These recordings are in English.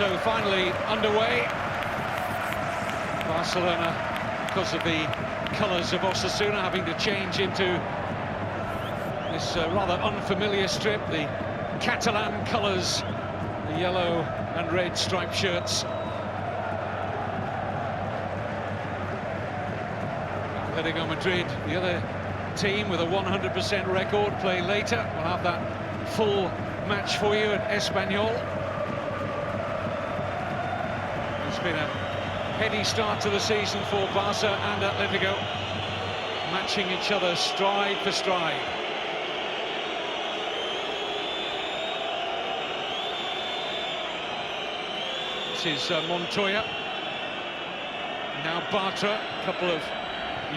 So finally underway. Barcelona, because of the colours of Osasuna, having to change into this rather unfamiliar strip, the Catalan colours, the yellow and red striped shirts. Atletico Madrid, the other team with a 100% record, play later. We'll have that full match for you at Espanyol. It's been a heady start to the season for Barca and Atletico, matching each other stride for stride. This is Montoya. Now Bartra, a couple of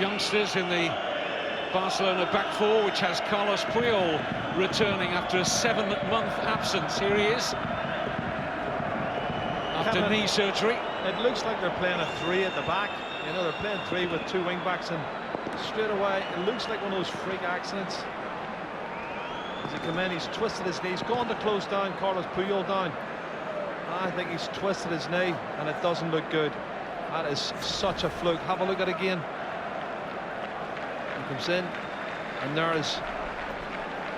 youngsters in the Barcelona back four, which has Carlos Puyol returning after a 7-month absence. Here he is, after knee surgery. It looks like they're playing a 3 at the back. You know, they're playing 3 with 2 wing-backs, and straight away it looks like one of those freak accidents. As he come in, he's twisted his knee. He's gone to close down Carlos Puyol down. I think he's twisted his knee, and it doesn't look good. That is such a fluke. Have a look at it again. He comes in, and there is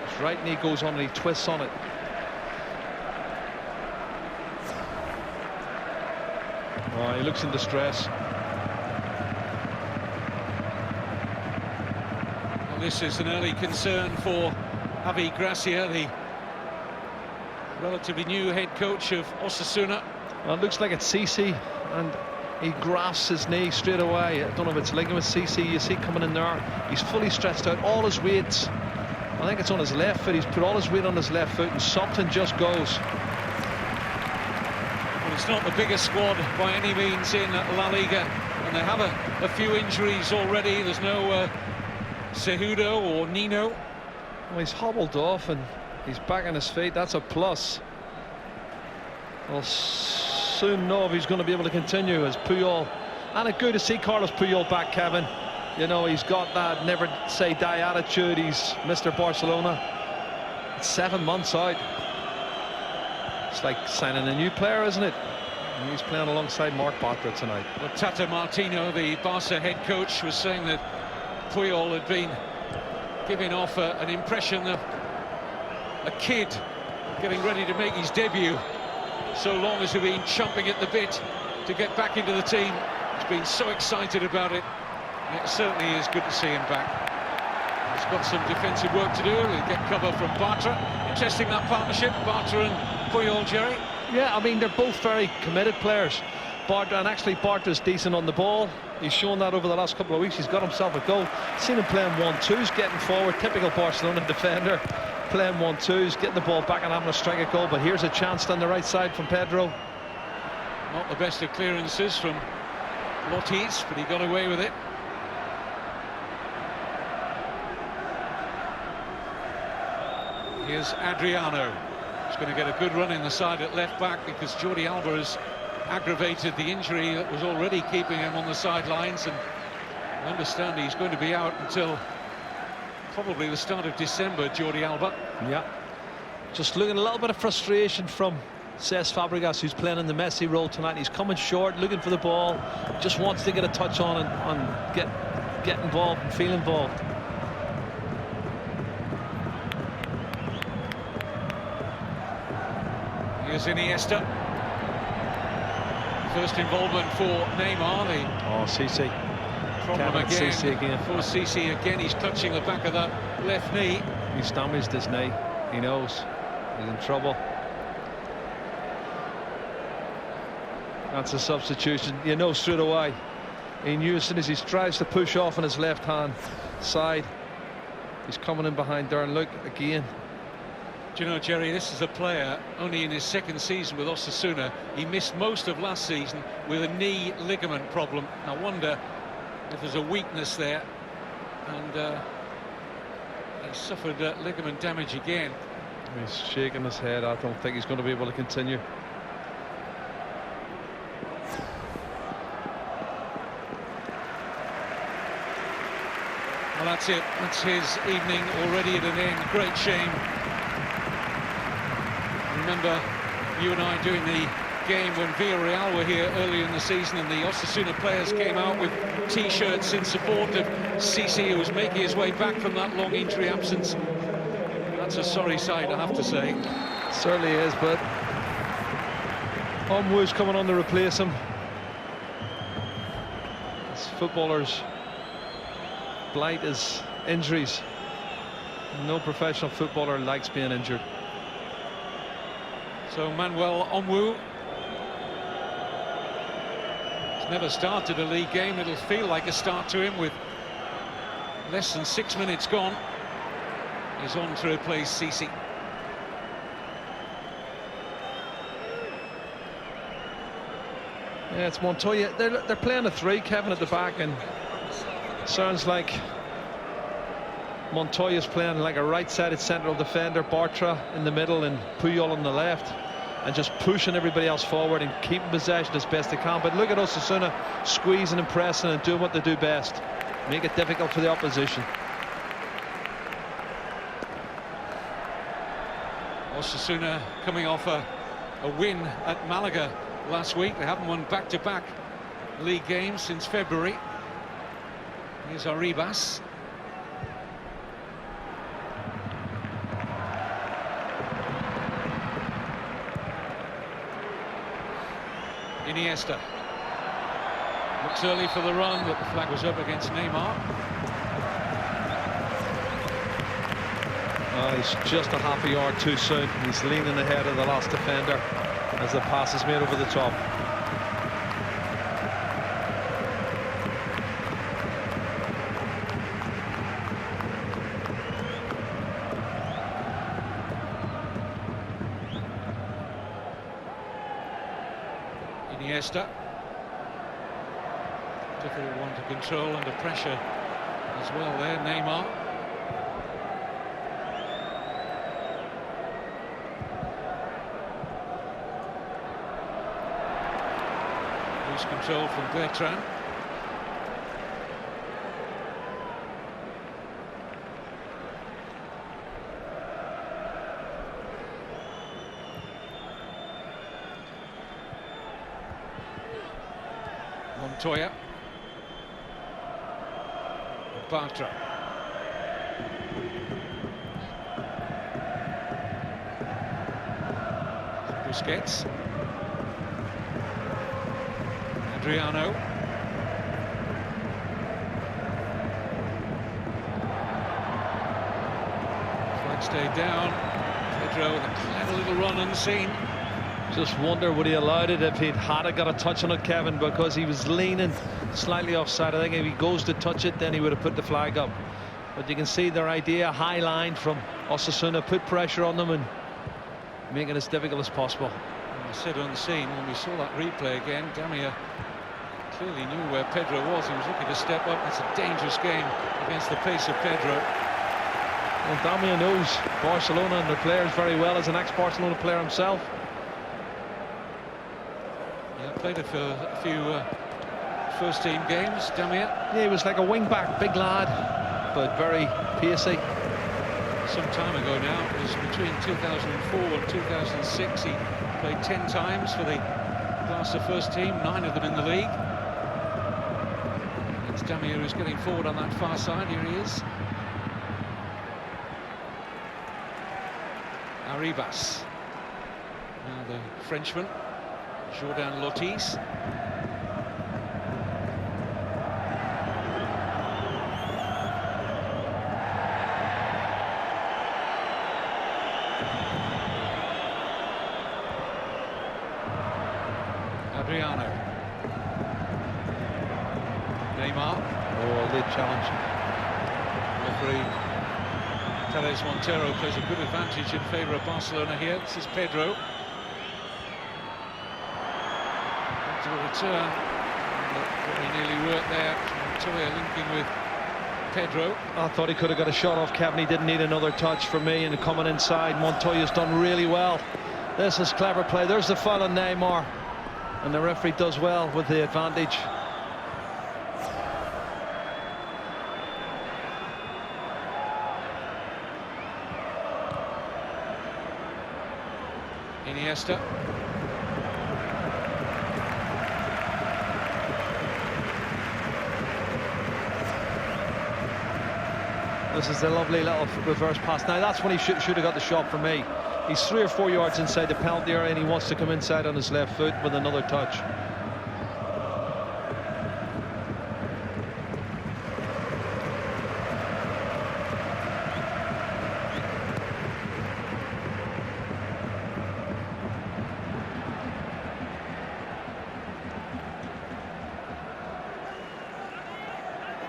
his right knee goes on, and he twists on it. Oh, he looks in distress. Well, this is an early concern for Javi Gracia, the relatively new head coach of Osasuna. Well, it looks like it's CC, and he grasps his knee straight away. I don't know if it's ligament. CC, you see coming in there. He's fully stretched out. All his weight, I think it's on his left foot. He's put all his weight on his left foot, and something just goes. Well, it's not the biggest squad by any means in La Liga, and they have a few injuries already. There's no Cejudo or Nino. Well, he's hobbled off, and he's back on his feet. That's a plus. We'll soon know if he's going to be able to continue as Puyol. And it's good to see Carlos Puyol back, Kevin. You know, he's got that never say die attitude. He's Mr. Barcelona. It's 7 months out. It's like signing a new player, isn't it? And he's playing alongside Marc Bartra tonight. Well, Tata Martino, the Barca head coach, was saying that Puyol had been giving off an impression of a kid getting ready to make his debut. So long as he's been chomping at the bit to get back into the team. He's been so excited about it. And it certainly is good to see him back. He's got some defensive work to do. He'll get cover from Bartra. Interesting, that partnership, Bartra and Puyol, Jerry. Yeah, I mean, they're both very committed players. Bartra, and actually Bartra's decent on the ball. He's shown that over the last couple of weeks. He's got himself a goal. Seen him playing 1-2s, getting forward. Typical Barcelona defender. Playing 1-2s, getting the ball back and having a strike a goal. But here's a chance down the right side from Pedro. Not the best of clearances from Lotis, but he got away with it. Here's Adriano. He's going to get a good run in the side at left back, because Jordi Alba has aggravated the injury that was already keeping him on the sidelines, and I understand he's going to be out until probably the start of December, Jordi Alba. Yeah, just looking a little bit of frustration from Fabregas, who's playing in the Messi role tonight. He's coming short, looking for the ball, just wants to get a touch on and get involved and feel involved. Here's Iniesta. First involvement for Neymar. Oh, CC. Problem again. CC again. For CC again, he's clutching the back of that left knee. He's damaged his knee. He knows he's in trouble. That's a substitution. You know straight away. He knew as soon as he tries to push off on his left hand side, he's coming in behind there. And look again. Do you know, Jerry, this is a player only in his second season with Osasuna. He missed most of last season with a knee ligament problem. I wonder if there's a weakness there, and he's suffered ligament damage again. He's shaking his head. I don't think he's going to be able to continue. Well, that's it. That's his evening already at an end. Great shame. Remember you and I doing the game when Villarreal were here earlier in the season and the Osasuna players came out with T-shirts in support of Cisse, who was making his way back from that long injury absence. That's a sorry sight, I have to say. It certainly is, but Omwu's coming on to replace him. As footballers blight is injuries. No professional footballer likes being injured. So Manuel Omwu has never started a league game. It'll feel like a start to him with less than 6 minutes gone. He's on to replace Cisse. Yeah, it's Montoya. They're playing a 3, Kevin, at the back, and sounds like Montoya's playing like a right-sided central defender, Bartra in the middle and Puyol on the left, and just pushing everybody else forward and keeping possession as best they can. But look at Osasuna squeezing and pressing and doing what they do best, make it difficult for the opposition. Osasuna coming off a win at Malaga last week. They haven't won back-to-back league games since February. Here's Arribas. Iniesta looks early for the run, but the flag was up against Neymar. He's just a half a yard too soon. He's leaning ahead of the last defender as the pass is made over the top. Iniesta, difficult one to control under pressure as well there. Neymar. Loose control from Bertrand. Montoya. Bartra. Busquets. Adriano. Flag stayed down. Pedro with a clever little run unseen. Just wonder would he allowed it if he'd had got a touch on it, Kevin, because he was leaning slightly offside. I think if he goes to touch it, then he would have put the flag up. But you can see their idea, high line from Osasuna, put pressure on them and make it as difficult as possible. I said on the scene when we saw that replay again, Damir clearly knew where Pedro was. He was looking to step up. It's a dangerous game against the pace of Pedro. Well, Damir knows Barcelona and their players very well as an ex-Barcelona player himself. Yeah, played it for a few first-team games, Damir. Yeah, he was like a wing-back, big lad, but very pacey. Some time ago now, it was between 2004 and 2006. He played 10 times for the Barca first team, 9 of them in the league. It's Damir who's getting forward on that far side. Here he is. Arribas. Now the Frenchman, Jordan Lotis. Adriano. Neymar. Oh, late challenge. Referee Teres Montero plays a good advantage in favour of Barcelona here. This is Pedro. To a return. Very nearly worked there. Montoya linking with Pedro. I thought he could have got a shot off Kevin. He didn't need another touch for me, and coming inside, Montoya's done really well. This is clever play. There's the foul on Neymar, and the referee does well with the advantage. Iniesta. This is a lovely little reverse pass. Now that's when he should have got the shot for me. He's 3 or 4 yards inside the penalty area and he wants to come inside on his left foot with another touch.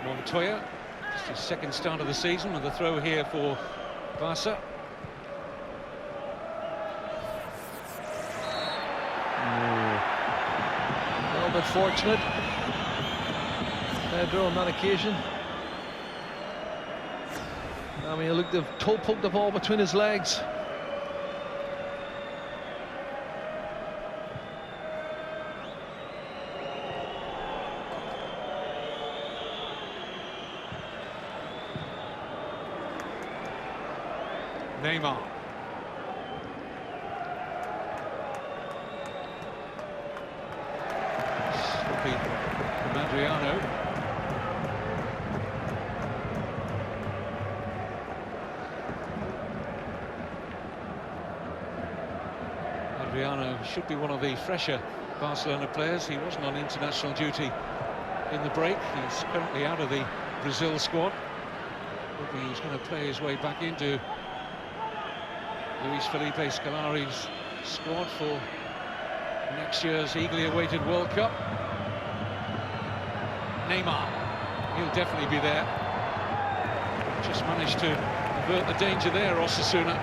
Montoya, just his second start of the season with the throw here for Barca. A little bit fortunate, Pedro, on that occasion. I mean, look, they've poked the ball between his legs. Neymar. Sloppy from Adriano. Adriano should be one of the fresher Barcelona players. He wasn't on international duty in the break. He's currently out of the Brazil squad. Maybe he's going to play his way back into Luis Felipe Scolari's squad for next year's eagerly awaited World Cup. Neymar, he'll definitely be there. Just managed to avert the danger there, Osasuna.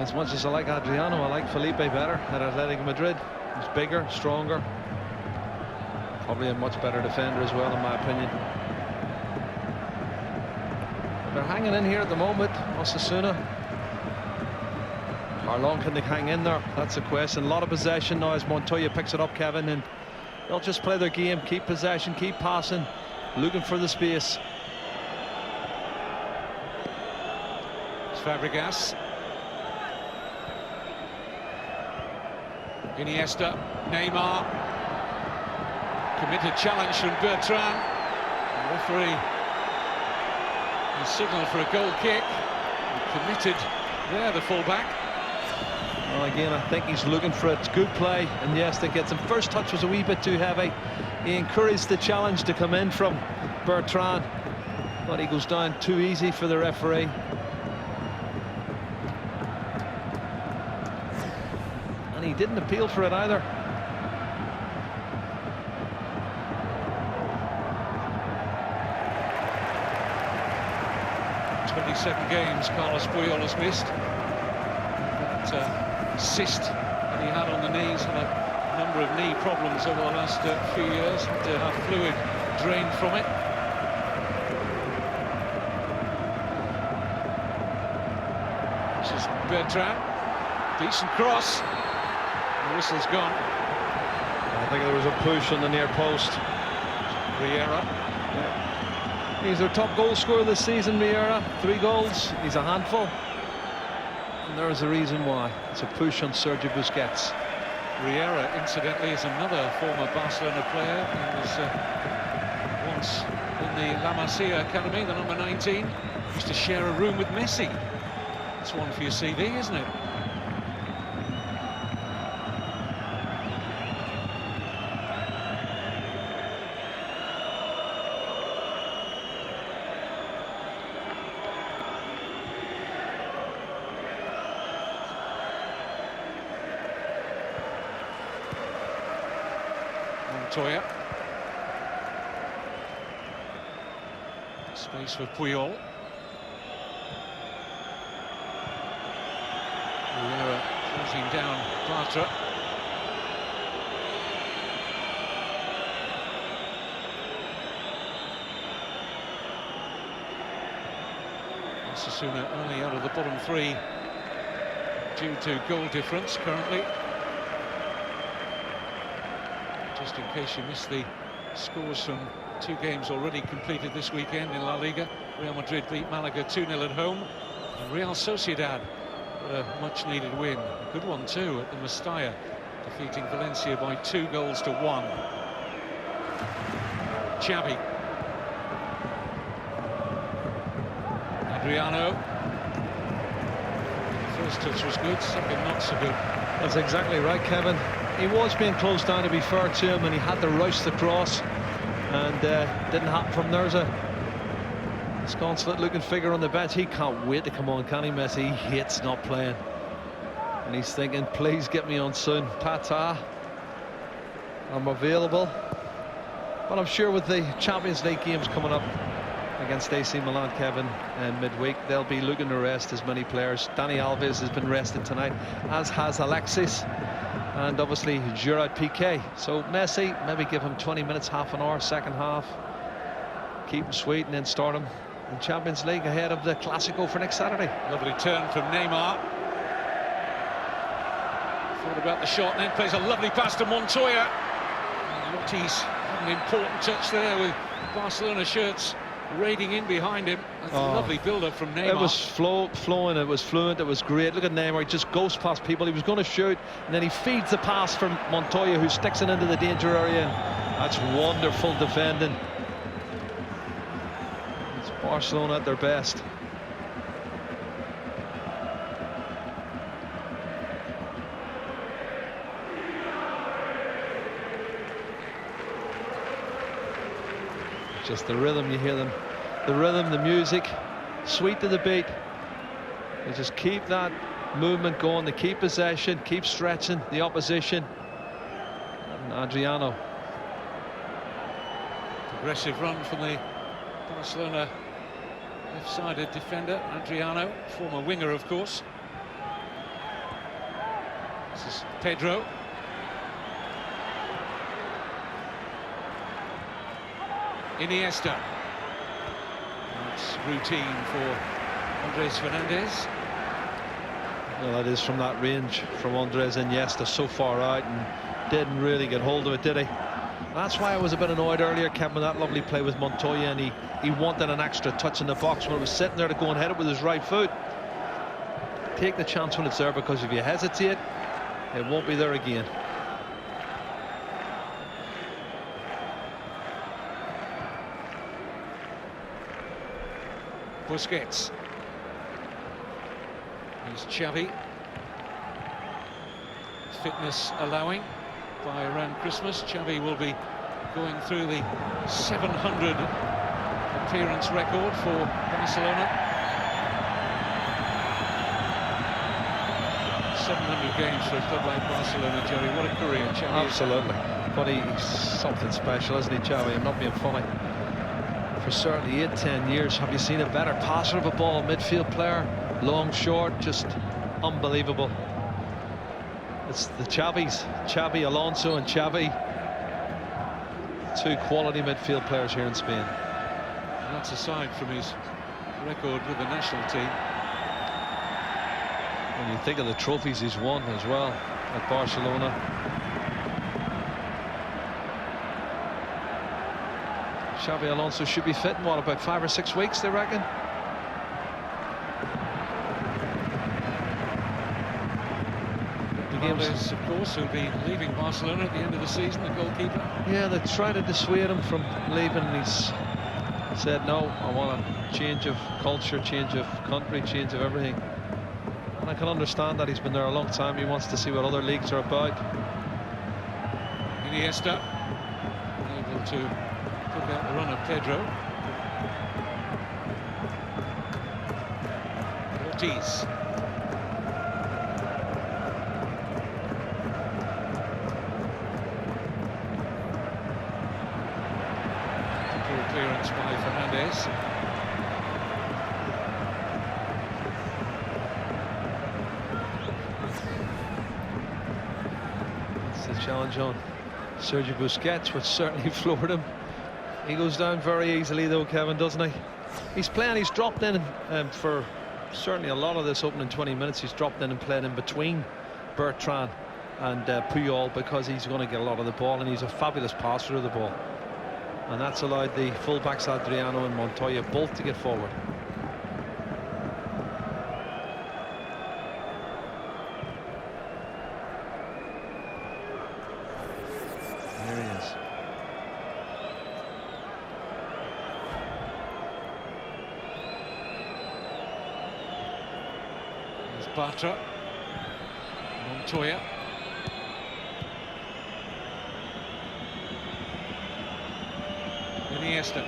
As much as I like Adriano, I like Felipe better at Atletico Madrid. He's bigger, stronger. Probably a much better defender as well, in my opinion. They're hanging in here at the moment, Osasuna. How long can they hang in there? That's the question. A lot of possession now as Montoya picks it up, Kevin, and they'll just play their game, keep possession, keep passing, looking for the space. It's Fabregas. Iniesta, Neymar. Committed challenge from Bertrand. The referee has signalled for a goal kick. He committed there, the fullback. Well, again, I think he's looking for it. It's good play. Iniesta gets him. First touch was a wee bit too heavy. He encouraged the challenge to come in from Bertrand, but he goes down too easy for the referee. And he didn't appeal for it either. 27 games Carlos Puyol has missed. That cyst that he had on the knees, and a number of knee problems over the last few years. Had to have fluid drained from it. This is Bertrand. Decent cross. The whistle's gone. I think there was a push on the near post. Riera. Yeah. He's their top goal scorer this season, Riera. 3 goals. He's a handful. And there's a reason why. It's a push on Sergio Busquets. Riera, incidentally, is another former Barcelona player. He was once in the La Masia Academy, the number 19. Used to share a room with Messi. That's one for your CV, isn't it? Montoya. Space for Puyol. Riera closing down Bartra. Osasuna only out of the bottom 3 due to goal difference currently. Just in case you missed the scores from 2 games already completed this weekend in La Liga. Real Madrid beat Malaga 2-0 at home, and Real Sociedad got a much-needed win. A good one too at the Mestalla defeating Valencia by 2-1. Xavi. Adriano. First touch was good, second not so good. That's exactly right, Kevin. He was being closed down, to be fair to him, and he had to rush the cross, and didn't happen from there. There's a sconsolate-looking figure on the bench. He can't wait to come on, can he, Messi? He hates not playing, and he's thinking, please get me on soon. Tata, I'm available. But I'm sure with the Champions League games coming up against AC Milan, Kevin, midweek, they'll be looking to rest as many players. Dani Alves has been rested tonight, as has Alexis, and obviously Gerard Piqué. So Messi, maybe give him 20 minutes, half an hour, second half, keep him sweet, and then start him in Champions League ahead of the Clásico for next Saturday. Lovely turn from Neymar. Thought about the shot, and then plays a lovely pass to Montoya. Lotti's had an important touch there with Barcelona shirts raiding in behind him. That's a lovely build-up from Neymar. It was flowing, it was fluent, it was great. Look at Neymar, he just goes past people. He was going to shoot, and then he feeds the pass from Montoya, who sticks it into the danger area. That's wonderful defending. It's Barcelona at their best. Just the rhythm, you hear them, the rhythm, the music, sweet to the beat. They just keep that movement going, they keep possession, keep stretching the opposition. And Adriano. Aggressive run from the Barcelona left-sided defender, Adriano, former winger, of course. This is Pedro. Iniesta. That's routine for Andres Fernandez. Well, that is from that range from Andres Iniesta, so far out, and didn't really get hold of it, did he? That's why I was a bit annoyed earlier, Kevin, with that lovely play with Montoya, and he wanted an extra touch in the box when it was sitting there to go and head it with his right foot. Take the chance when it's there, because if you hesitate, it won't be there again. Busquets. Here's Xavi. Fitness allowing by around Christmas. Xavi will be going through the 700 appearance record for Barcelona. 700 games for a club like Barcelona, Jerry. What a career Xavi. Absolutely. But he's something special, isn't he, Xavi? I'm not being funny. For certainly 8-10 years, have you seen a better passer of a ball, midfield player, long, short, just unbelievable. It's the Xavis, Xavi, Alonso and Xavi, two quality midfield players here in Spain. And that's aside from his record with the national team. When you think of the trophies he's won as well at Barcelona. Xavi Alonso should be fit in, what, about 5 or 6 weeks, they reckon? Fabregas, of course, who'll be leaving Barcelona at the end of the season, the goalkeeper. Yeah, they tried to dissuade him from leaving, and he's said, no, I want a change of culture, change of country, change of everything. And I can understand that. He's been there a long time. He wants to see what other leagues are about. Iniesta able to pick out the run of Pedro. Ortiz. Poor clearance by Fernandez. It's the challenge on Sergio Busquets, which certainly floored him. He goes down very easily though, Kevin, doesn't he? He's playing, he's dropped in for certainly a lot of this opening 20 minutes. He's dropped in and played in between Bertrand and Puyol, because he's going to get a lot of the ball, and he's a fabulous passer of the ball. And that's allowed the fullbacks Adriano and Montoya both to get forward. Bartra. Montoya. Iniesta.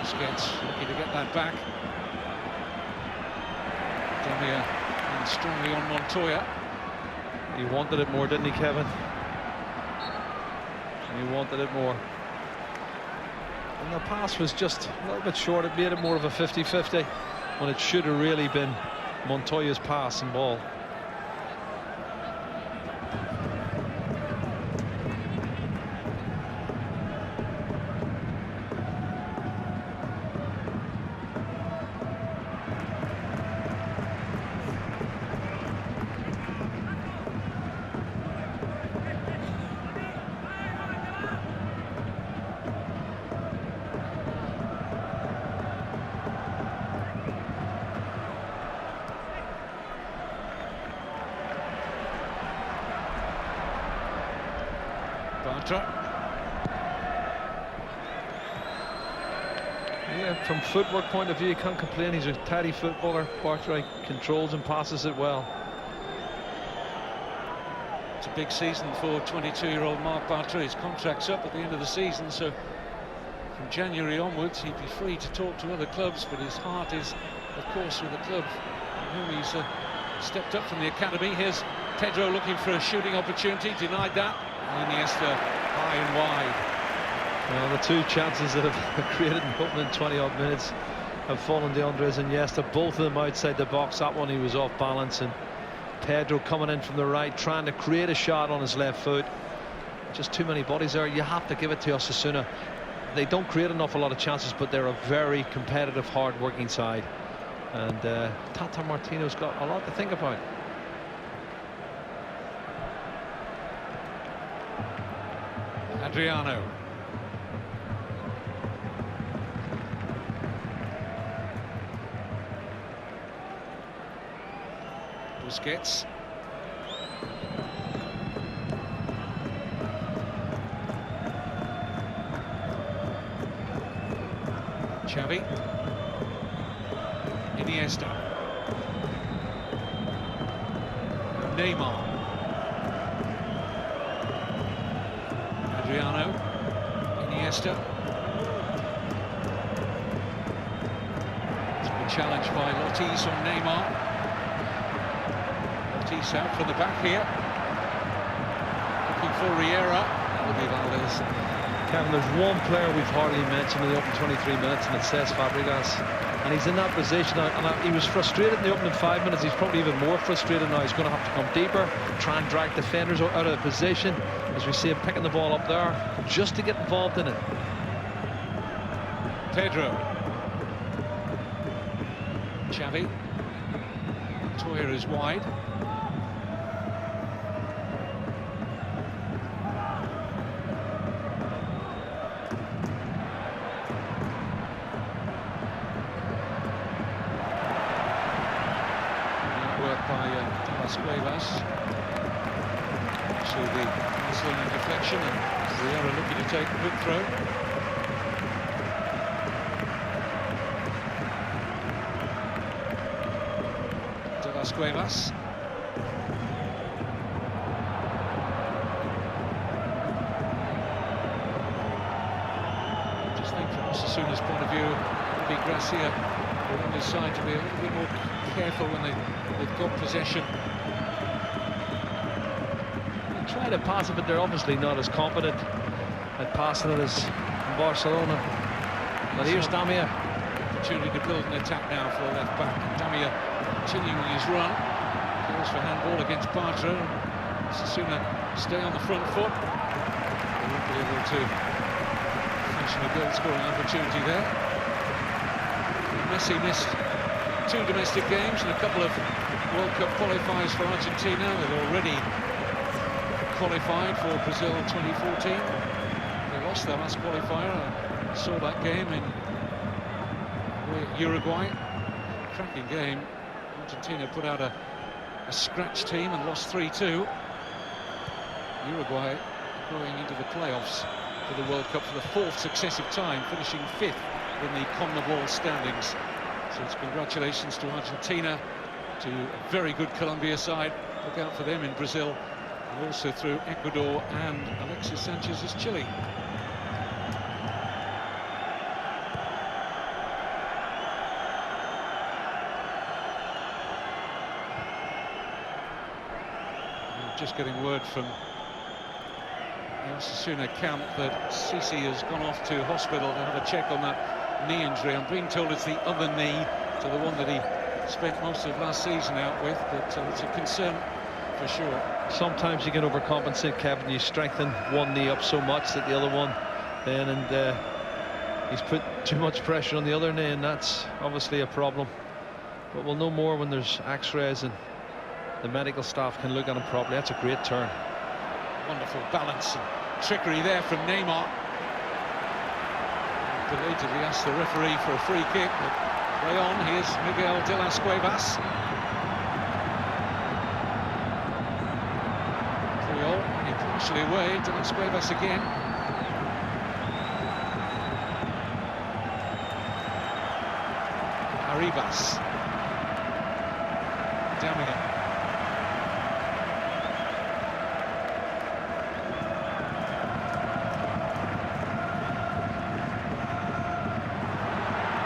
Busquets lucky to get that back. Demir and strongly on Montoya. He wanted it more, didn't he, Kevin? He wanted it more. And the pass was just a little bit short. It made it more of a 50-50 when it should have really been Montoya's pass and ball. Yeah, from footwork point of view, you can't complain. He's a tidy footballer. Bartra controls and passes it well. It's a big season for 22-year-old Marc Bartra. His contract's up at the end of the season, so from January onwards he'd be free to talk to other clubs, but his heart is, of course, with the club from whom he's stepped up from the academy. Here's Pedro looking for a shooting opportunity, denied that. Iniesta high and wide. Well, the two chances that have created in the opening 20-odd minutes have fallen to Andres Iniesta, both of them outside the box. That one he was off balance, and Pedro coming in from the right, trying to create a shot on his left foot. Just too many bodies there. You have to give it to Osasuna. They don't create an awful lot of chances, but they're a very competitive, hard-working side. And Tata Martino's got a lot to think about. Adriano. Busquets. Xavi. Iniesta. Neymar. Adriano. Iniesta. It's been challenged by Lotis on Neymar. Lotis out from the back here. Looking for Riera. That'll be Valdez. Kevin, there's one player we've hardly mentioned in the opening 23 minutes, and it says Fabregas. And he's in that position now, and he was frustrated in the opening 5 minutes. He's probably even more frustrated now. He's going to have to come deeper, try and drag defenders out of position, as we see him picking the ball up there, just to get involved in it. Pedro. Xavi. Montoya is wide. To the Barcelona deflection, and Riera looking to take a good throw. De Las Cuevas. Just think from Osasuna's point of view, maybe Gracia on his side to be a little bit more careful when they've got possession. Try to pass it, but they're obviously not as competent at passing it as Barcelona. But here's Damia. Opportunity to build an attack now for the left back. Damia continuing his run. Calls for handball against Bartra. Osasuna stay on the front foot. They won't be able to fashion a goal-scoring opportunity there. Messi missed 2 domestic games and a couple of World Cup qualifiers for Argentina. They've already qualified for Brazil 2014. They lost their last qualifier. I saw that game in Uruguay. Cracking game. Argentina put out a scratch team and lost 3-2. Uruguay going into the playoffs for the World Cup for the 4th successive time, finishing 5th in the CONMEBOL standings. So it's congratulations to Argentina, to a very good Colombia side. Look out for them in Brazil, and also through Ecuador and Alexis Sanchez's Chile. Just getting word from the Osasuna camp that Sisi has gone off to hospital to have a check on that knee injury. I'm being told it's the other knee to the one that he spent most of last season out with, but it's a concern for sure. Sometimes you can overcompensate, Kevin. You strengthen one knee up so much that the other one then, and he's put too much pressure on the other knee, and that's obviously a problem. But we'll know more when there's x-rays and the medical staff can look at him properly. That's a great turn. Wonderful balance and trickery there from Neymar. Belatedly asked the referee for a free kick, but play on. Here's Miguel de las Cuevas. Puyol, he partially away. De las Cuevas again. Arribas. Damning it.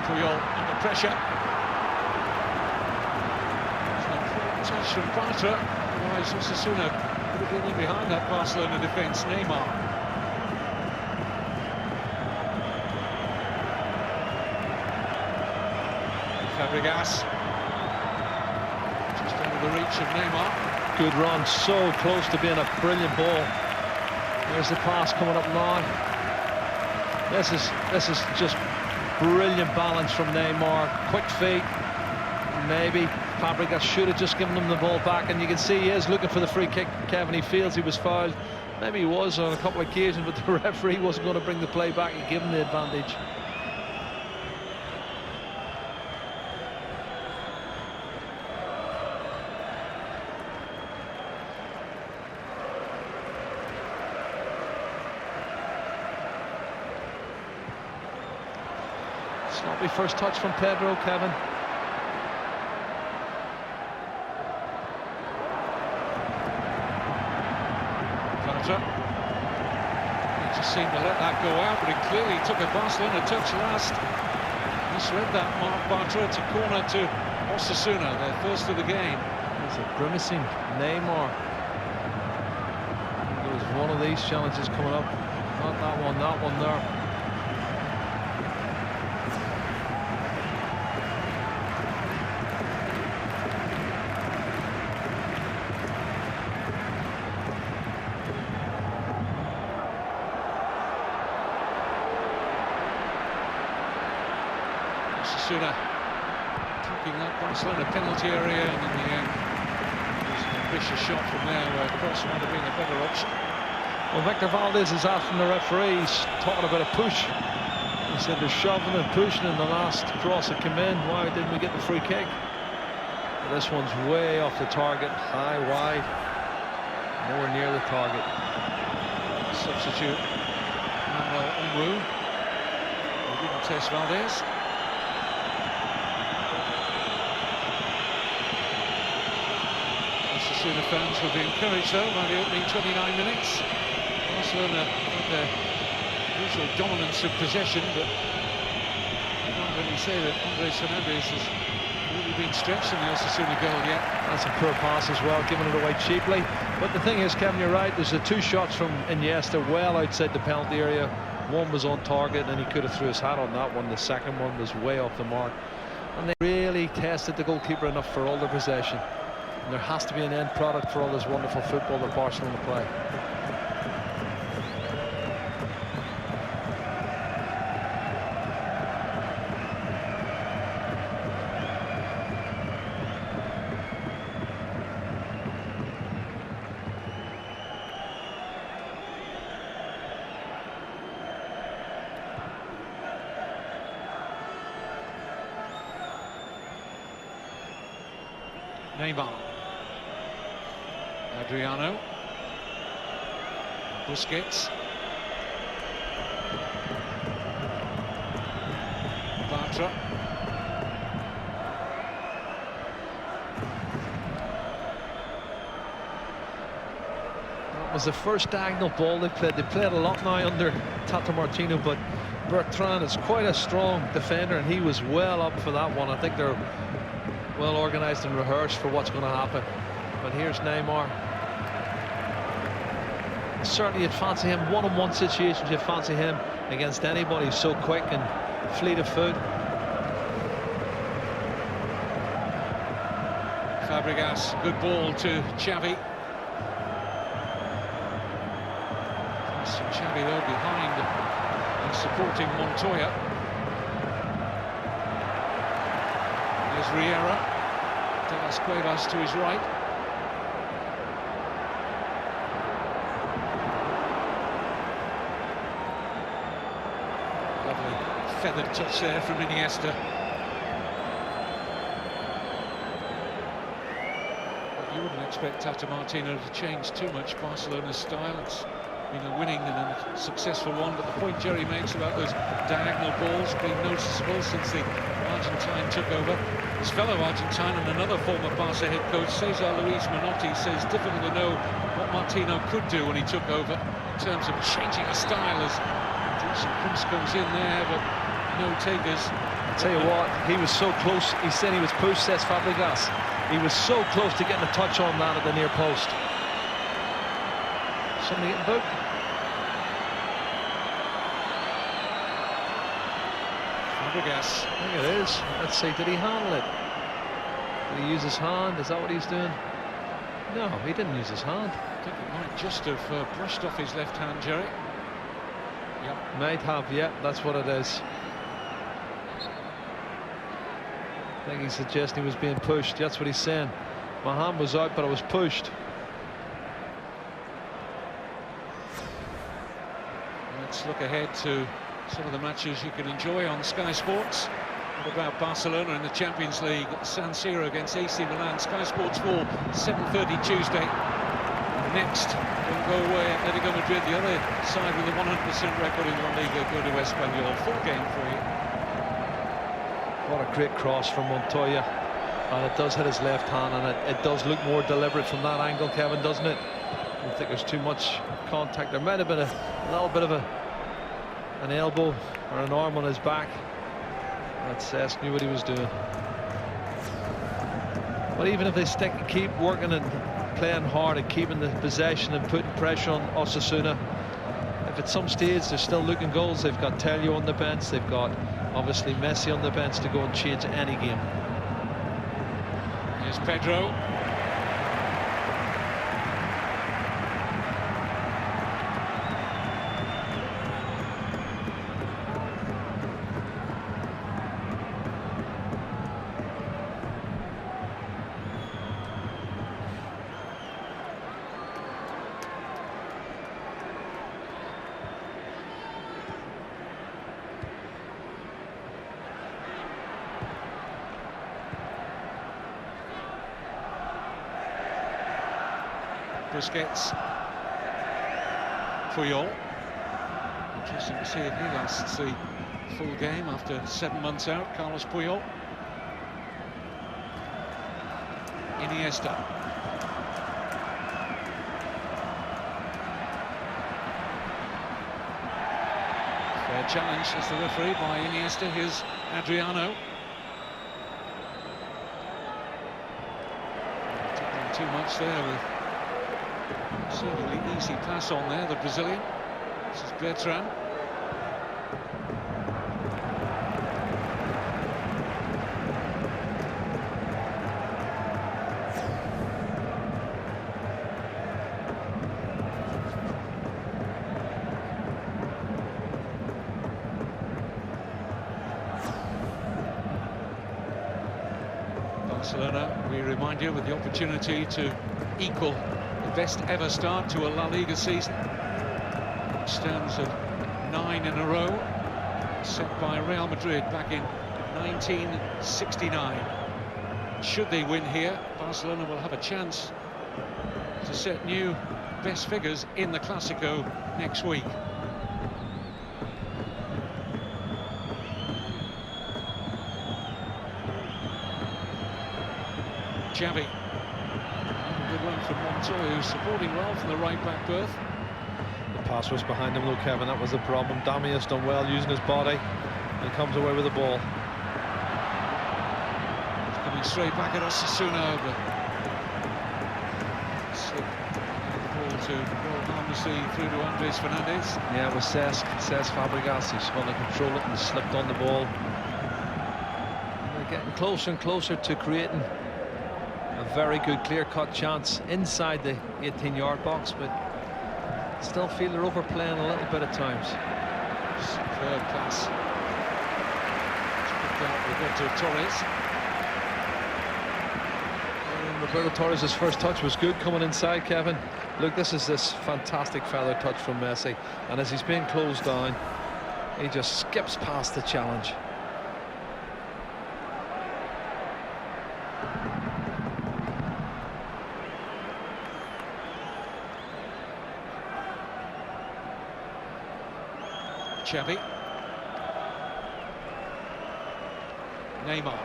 Puyol under pressure. There's an important touch from Pedro. Otherwise, Osasuna would have been in behind that Barcelona defence. Neymar. Fabregas. Just out of the reach of Neymar. Good run, so close to being a brilliant ball. There's the pass coming up now. This is just brilliant balance from Neymar. Quick feet. Maybe Fabregas should have just given him the ball back, and you can see he is looking for the free kick. Kevin, he feels he was fouled. Maybe he was on a couple of occasions, but the referee wasn't going to bring the play back and give him the advantage. Sloppy first touch from Pedro, Kevin. Pedro. He just seemed to let that go out, but he clearly took a Barcelona touch last. Misread that mark. Pedro to corner to Osasuna, their first of the game. There's a grimacing Neymar. There's one of these challenges coming up. Not that one there. Osasuna attacking that Barcelona penalty area, and in the end there's an ambitious shot from there where cross might have been a better option. Well, Victor Valdez is asking the referee, he's talking about a push. He said they're shoving and pushing in the last cross that came in. Why didn't we get the free kick? But this one's way off the target, high, wide, nowhere near the target. Substitute Manuel Onwu. He didn't test Valdez. Osasuna fans will be encouraged though by the opening 29 minutes. Barcelona had their usual dominance of possession, but you can't really say that Andres Fernandez has really been stretched in the Osasuna goal yet. That's a poor pass as well, giving it away cheaply. But the thing is, Kevin, you're right, there's the two shots from Iniesta well outside the penalty area. One was on target and he could have threw his hat on that one. The second one was way off the mark. And they really tested the goalkeeper enough for all their possession. And there has to be an end product for all this wonderful football that Barcelona play. Neymar. Adriano. Busquets. Pedro. That was the first diagonal ball they played. They played a lot now under Tata Martino, but Bertrand is quite a strong defender, and he was well up for that one. I think they're well organised and rehearsed for what's going to happen. But here's Neymar. Certainly you'd fancy him, one-on-one situations, you'd fancy him against anybody. He's so quick and fleet of foot. Fabregas, good ball to Xavi. Xavi though behind and supporting Montoya. There's Riera. De las Cuevas to his right. Lovely feathered touch there from Iniesta. You wouldn't expect Tata Martino to change too much Barcelona's style. It's been a winning and a successful one, but the point Jerry makes about those diagonal balls being noticeable since the Argentine took over. His fellow Argentine and another former Barca head coach, Cesar Luis Menotti, says difficult to know what Martino could do when he took over in terms of changing the style, as Jason Cruz comes in there, but no takers. I'll tell you what, he was so close. He said he was pushed, says Fabregas. He was so close to getting a touch on that at the near post. Somebody getting booked. Fabregas. I think it is. Let's see, did he handle it? Did he use his hand? Is that what he's doing? No, he didn't use his hand. I think it might just have brushed off his left hand, Jerry. Yep. Might have, yeah, that's what it is. I think he's suggesting he was being pushed. That's what he's saying. My hand was out, but I was pushed. Let's look ahead to some of the matches you can enjoy on Sky Sports. What about Barcelona in the Champions League? San Siro against AC Milan. Sky Sports 4, 7:30 Tuesday. Next, don't go away, Atletico Madrid, the other side with a 100% record in La Liga, go to Espanyol. Full game for you. What a great cross from Montoya. And it does hit his left hand, and it does look more deliberate from that angle, Kevin, doesn't it? I don't think there's too much contact. There might have been a little bit of an elbow or an arm on his back. That Cesc knew what he was doing. But even if they keep working and playing hard and keeping the possession and putting pressure on Osasuna, if at some stage they're still looking goals, they've got Telio on the bench, they've got obviously Messi on the bench to go and change any game. Here's Pedro. Busquets. Puyol. Interesting to see if he lasts the full game after 7 months out. Carlos Puyol. Iniesta. Fair challenge as the referee by Iniesta. Here's Adriano. Took on too much there with seemingly easy pass on there, the Brazilian. This is Bertrand. Barcelona, we remind you, with the opportunity to equal best ever start to a La Liga season, which stands at 9 in a row, set by Real Madrid back in 1969. Should they win here, Barcelona will have a chance to set new best figures in the Clásico next week. Xavi. A good run from Montoya, who's supporting well from the right-back berth. The pass was behind him, though, Kevin. That was the problem. Damia's done well using his body and comes away with the ball. He's coming straight back at Osasuna, but slipped the ball to roll harmlessly through to Andres Fernandez. Yeah, it was says Fabregas. He's going to control it and slipped on the ball. They're getting closer and closer to creating a very good clear-cut chance inside the 18-yard box, but still feel they're overplaying a little bit at times. Superb pass. Picked out Roberto Torres. And Roberto Torres' first touch was good coming inside, Kevin. Look, this is this fantastic feather touch from Messi, and as he's being closed down, he just skips past the challenge. Xavi. Neymar.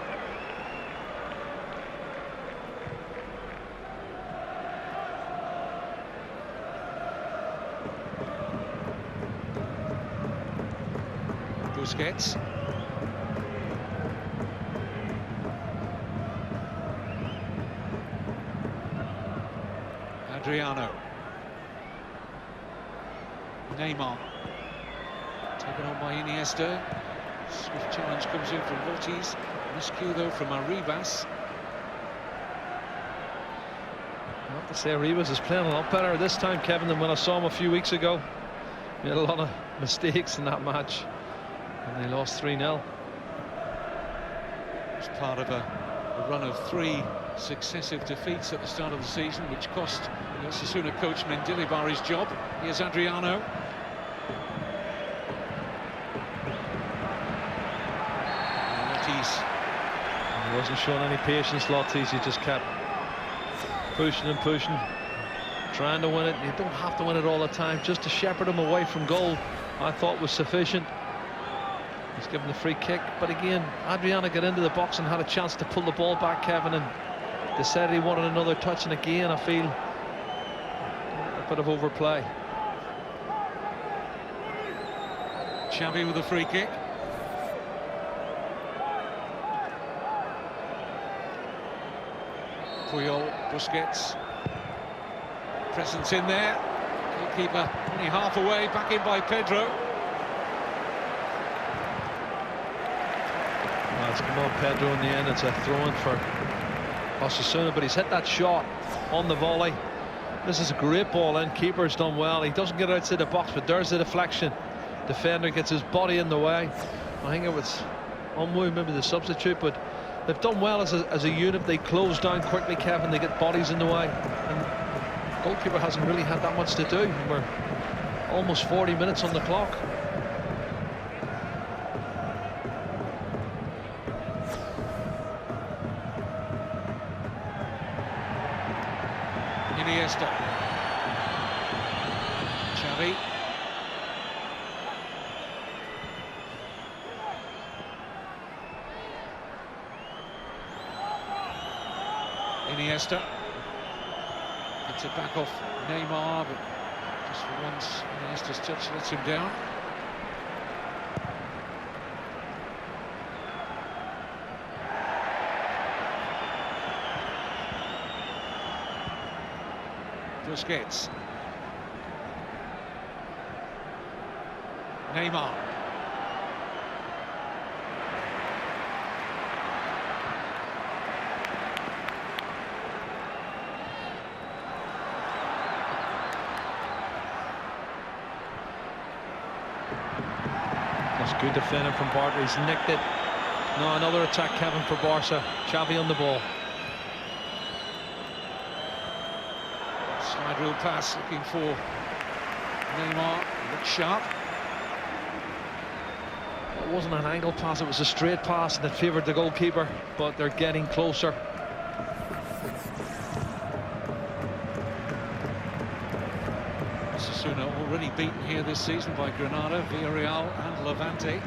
Busquets. Adriano. Neymar. Taken on by Iniesta. Swift challenge comes in from Lotis. Rescue though from Arribas. I have to say, Arribas is playing a lot better this time, Kevin, than when I saw him a few weeks ago. He had a lot of mistakes in that match, and they lost 3-0. It's part of a run of 3 successive defeats at the start of the season, which cost the Osasuna coach Mendilibar his job. Here's Adriano. He wasn't showing any patience, Lotis. He just kept pushing and pushing, trying to win it. You don't have to win it all the time. Just to shepherd him away from goal, I thought was sufficient. He's given the free kick, but again, Adriano got into the box and had a chance to pull the ball back, Kevin, and decided he wanted another touch. And again, I feel a bit of overplay. Xavi with a free kick. Puyol, Busquets. Presence in there. Goalkeeper only half away, back in by Pedro. Well, it's come on Pedro in the end. It's a throw-in for Osasuna, but he's hit that shot on the volley. This is a great ball in. Keeper's done well. He doesn't get outside the box, but there's the deflection. Defender gets his body in the way. I think it was Onwu, maybe the substitute, but they've done well as a unit. They close down quickly, Kevin. They get bodies in the way, and the goalkeeper hasn't really had that much to do. We're almost 40 minutes on the clock. Iniesta. Xavi. Iniesta gets it back off Neymar, but just for once Iniesta's touch lets him down. Busquets. Neymar. That's good defending from Bartra. He's nicked it. No, another attack, Kevin, for Barca. Xavi on the ball. Slide rule pass looking for Neymar. Looks sharp. It wasn't an angle pass, it was a straight pass that favoured the goalkeeper, but they're getting closer. Osasuna already beaten here this season by Granada, Villarreal and Levante.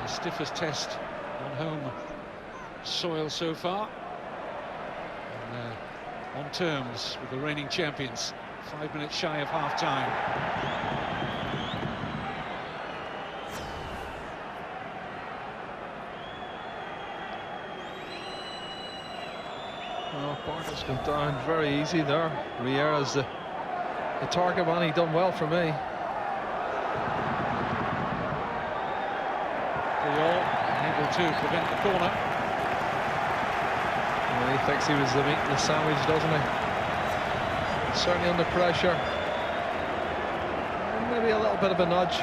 The stiffest test on home soil so far. And, on terms with the reigning champions. 5 minutes shy of half-time. Oh, Bartels gone down very easy there. Riera's the target man. He done well for me. Puyol able to prevent the corner. Well, he thinks he was the meat in the sandwich, doesn't he? Certainly under pressure. And maybe a little bit of a nudge.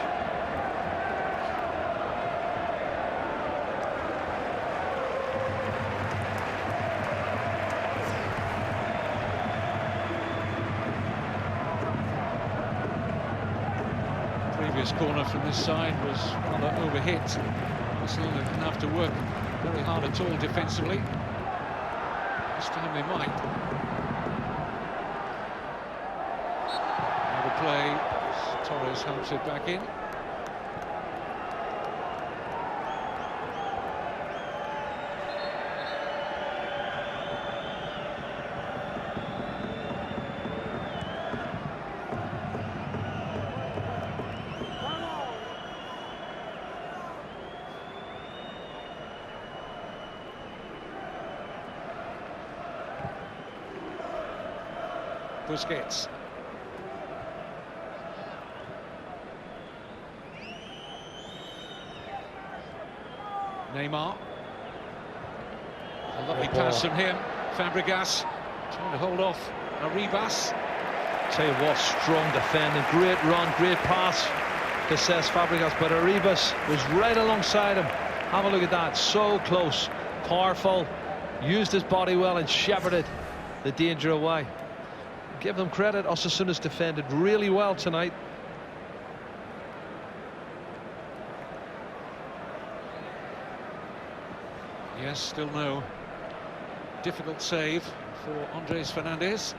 Previous corner from this side was rather overhit. Barcelona didn't have to work very hard at all defensively. This time they might. Now the play, Torres helps it back in. Busquets. Neymar. A lovely pass from him. Fabregas trying to hold off Arribas. Tell you what, strong defending, great run, great pass to Cesc Fabregas, but Arribas was right alongside him. Have a look at that, so close, powerful, used his body well and shepherded the danger away. Give them credit, Osasuna's defended really well tonight. Yes, still no difficult save for Andres Fernandez.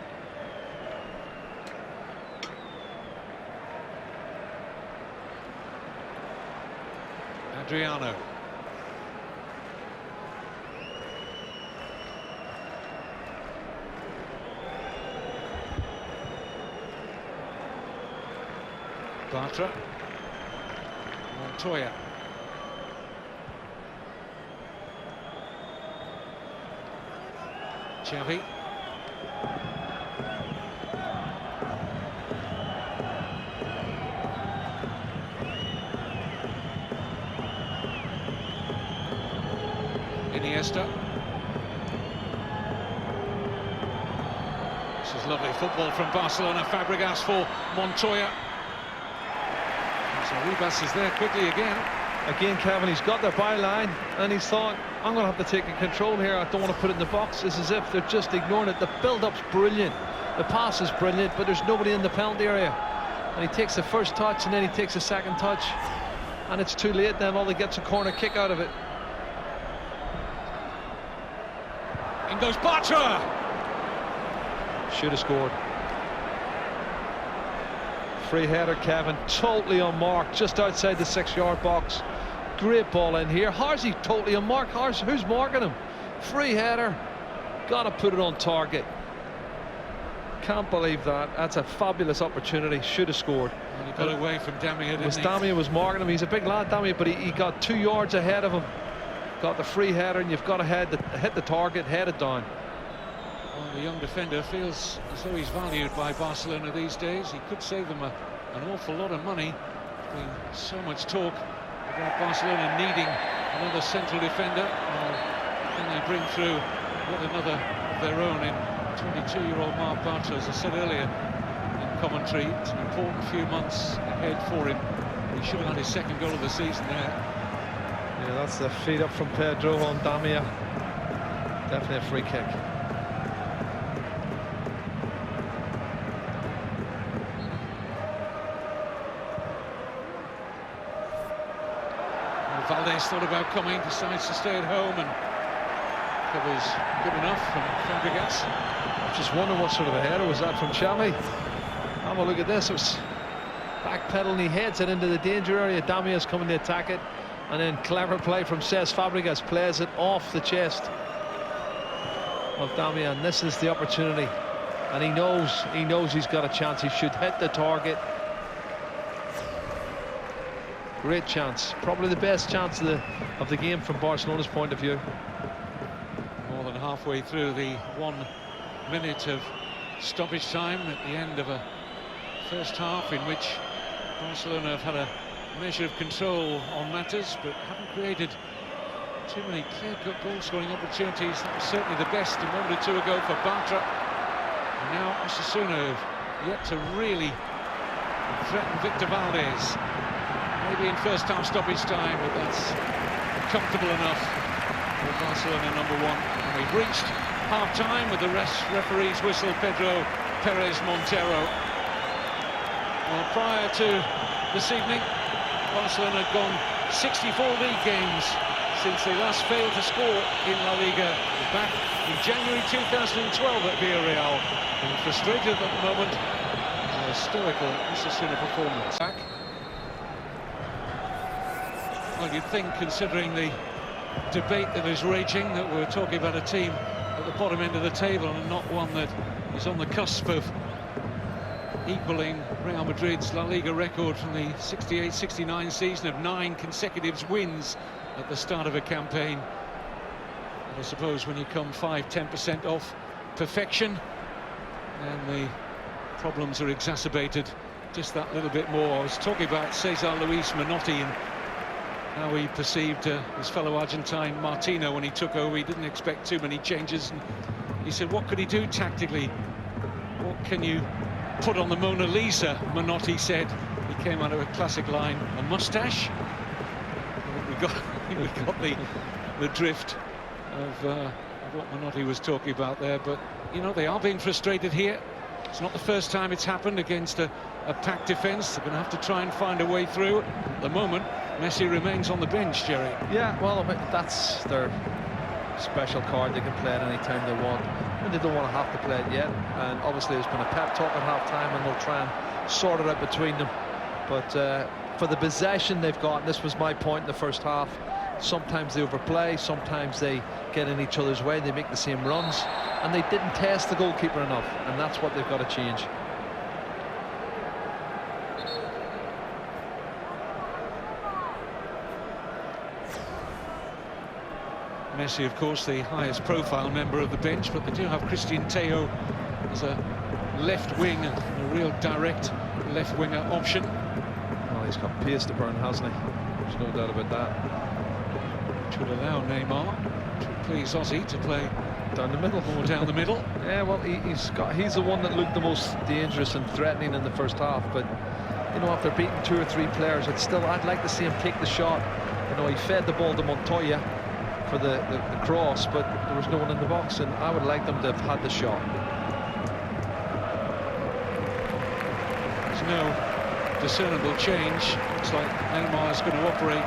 Adriano. Bartra. Montoya. Xavi. Iniesta. This is lovely football from Barcelona. Fabregas for Montoya. So Arribas is there quickly again. Again, Kevin, he's got their byline and he's thought, I'm going to have to take control here. I don't want to put it in the box. It's as if they're just ignoring it. The build-up's brilliant. The pass is brilliant, but there's nobody in the penalty area. And he takes the first touch and then he takes the second touch. And it's too late then. All he gets a corner kick out of it. In goes Bartra. Should have scored. Free header, Kevin, totally unmarked, just outside the 6-yard box. Great ball in here. How's he totally unmarked? Who's marking him? Free header. Gotta put it on target. Can't believe that. That's a fabulous opportunity. Should have scored. And he got away from Damia, didn't he? Damia was marking him. He's a big lad, Damia, but he got 2 yards ahead of him. Got the free header, and you've got to hit the target, head it down. Well, the young defender feels as though he's valued by Barcelona these days. He could save them an awful lot of money. There's been so much talk about Barcelona needing another central defender. Can they bring through yet another of their own in 22-year-old Marc Bartra? As I said earlier in commentary, it's an important few months ahead for him. He should have had his second goal of the season there. Yeah, that's the feed up from Pedro on Damia. Definitely a free kick. Valdez thought about coming, decides to stay at home, and covers good enough from Fabregas. I just wonder what sort of a header was that from Xavi. Have a look at this. It was backpedaling, he heads it into the danger area. Damia's coming to attack it. And then clever play from Cesc Fabregas, plays it off the chest of Damian. This is the opportunity, and he knows he's got a chance. He should hit the target. Great chance, probably the best chance of the game from Barcelona's point of view. More than halfway through the 1 minute of stoppage time at the end of a first half in which Barcelona have had a measure of control on matters, but haven't created too many clear-cut goal-scoring opportunities. That was certainly the best a moment or two ago for Bartra. And now Osasuna have yet to really threaten Victor Valdez. Maybe in first-half stoppage time, but that's comfortable enough for Barcelona #1. And we've reached half-time with the referee's whistle, Pedro Perez Montero. Well, prior to this evening, Barcelona had gone 64 league games since they last failed to score in La Liga back in January 2012 at Villarreal. And frustrated at the moment, a stoical Osasuna performance. Back. Well, you'd think, considering the debate that is raging, that we're talking about a team at the bottom end of the table and not one that is on the cusp of equaling Real Madrid's La Liga record from the 68-69 season of 9 consecutive wins at the start of a campaign. And I suppose when you come 5–10% off perfection, then the problems are exacerbated just that little bit more. I was talking about Cesar Luis Menotti and how he perceived his fellow Argentine Martino when he took over. He didn't expect too many changes, and he said, what could he do tactically? What can you put on the Mona Lisa? Menotti said. He came out of a classic line, a mustache. We got the drift of what Menotti was talking about there. But you know, they are being frustrated here. It's not the first time it's happened against a packed defence. They're going to have to try and find a way through. At the moment, Messi remains on the bench, Jerry. Yeah, well, that's their special card. They can play it any time they want, and they don't want to have to play it yet. And obviously there's been a pep talk at half-time, and they'll try and sort it out between them. But for the possession they've got, and this was my point in the first half, sometimes they overplay, sometimes they get in each other's way, they make the same runs, and they didn't test the goalkeeper enough, and that's what they've got to change. Messi, of course, the highest profile member of the bench, but they do have Christian Teo as a left wing, a real direct left winger option. Well, he's got pace to burn, hasn't he? There's no doubt about that. Which would allow Neymar to please Ozzy to play down the middle. More down the middle. Yeah, well, he's the one that looked the most dangerous and threatening in the first half, but you know, after beating 2 or 3 players, I'd like to see him take the shot. You know, he fed the ball to Montoya for the cross, but there was no one in the box, and I would like them to have had the shot. There's no discernible change. Looks like Neymar is going to operate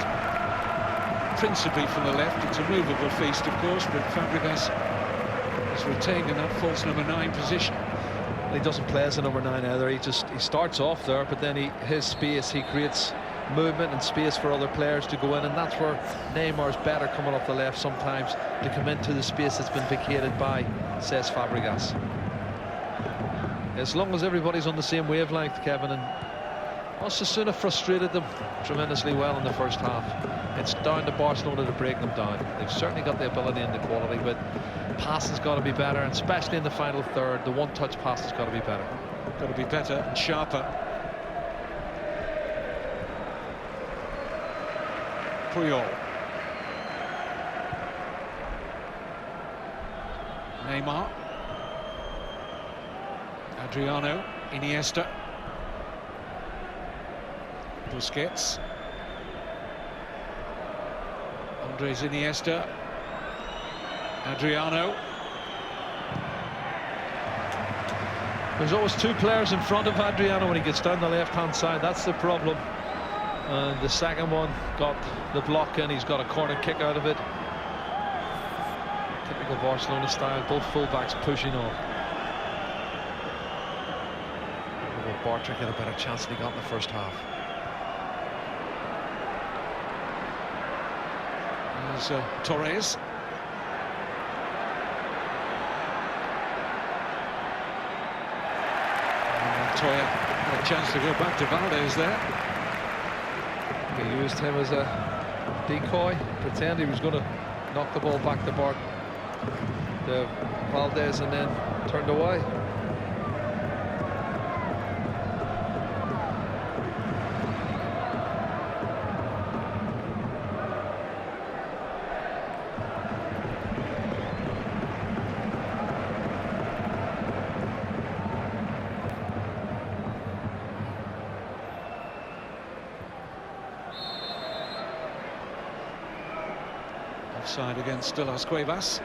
principally from the left. It's a movable feast, of course, but Fabregas is retained in that false number 9 position. He doesn't play as a number 9 either. He starts off there, but then his space, he creates movement and space for other players to go in, and that's where Neymar's better, coming off the left sometimes to come into the space that's been vacated by Cesc Fabregas. As long as everybody's on the same wavelength, Kevin, and Osasuna frustrated them tremendously well in the first half. It's down to Barcelona to break them down. They've certainly got the ability and the quality, but passing's got to be better, and especially in the final third, the one-touch pass has got to be better. Got to be better and sharper. Puyol. Neymar. Adriano. Iniesta. Busquets. Andres Iniesta. Adriano. There's always 2 players in front of Adriano when he gets down the left-hand side. That's the problem. And the second one got the block in. He's got a corner kick out of it. Typical Barcelona style, both fullbacks pushing on. Bartra get a better chance than he got in the first half. There's Torres. Montoya had a chance to go back to Valdez there. He used him as a decoy, pretend he was going to knock the ball back to Valdez, and then turned away. Offside against De Las Cuevas.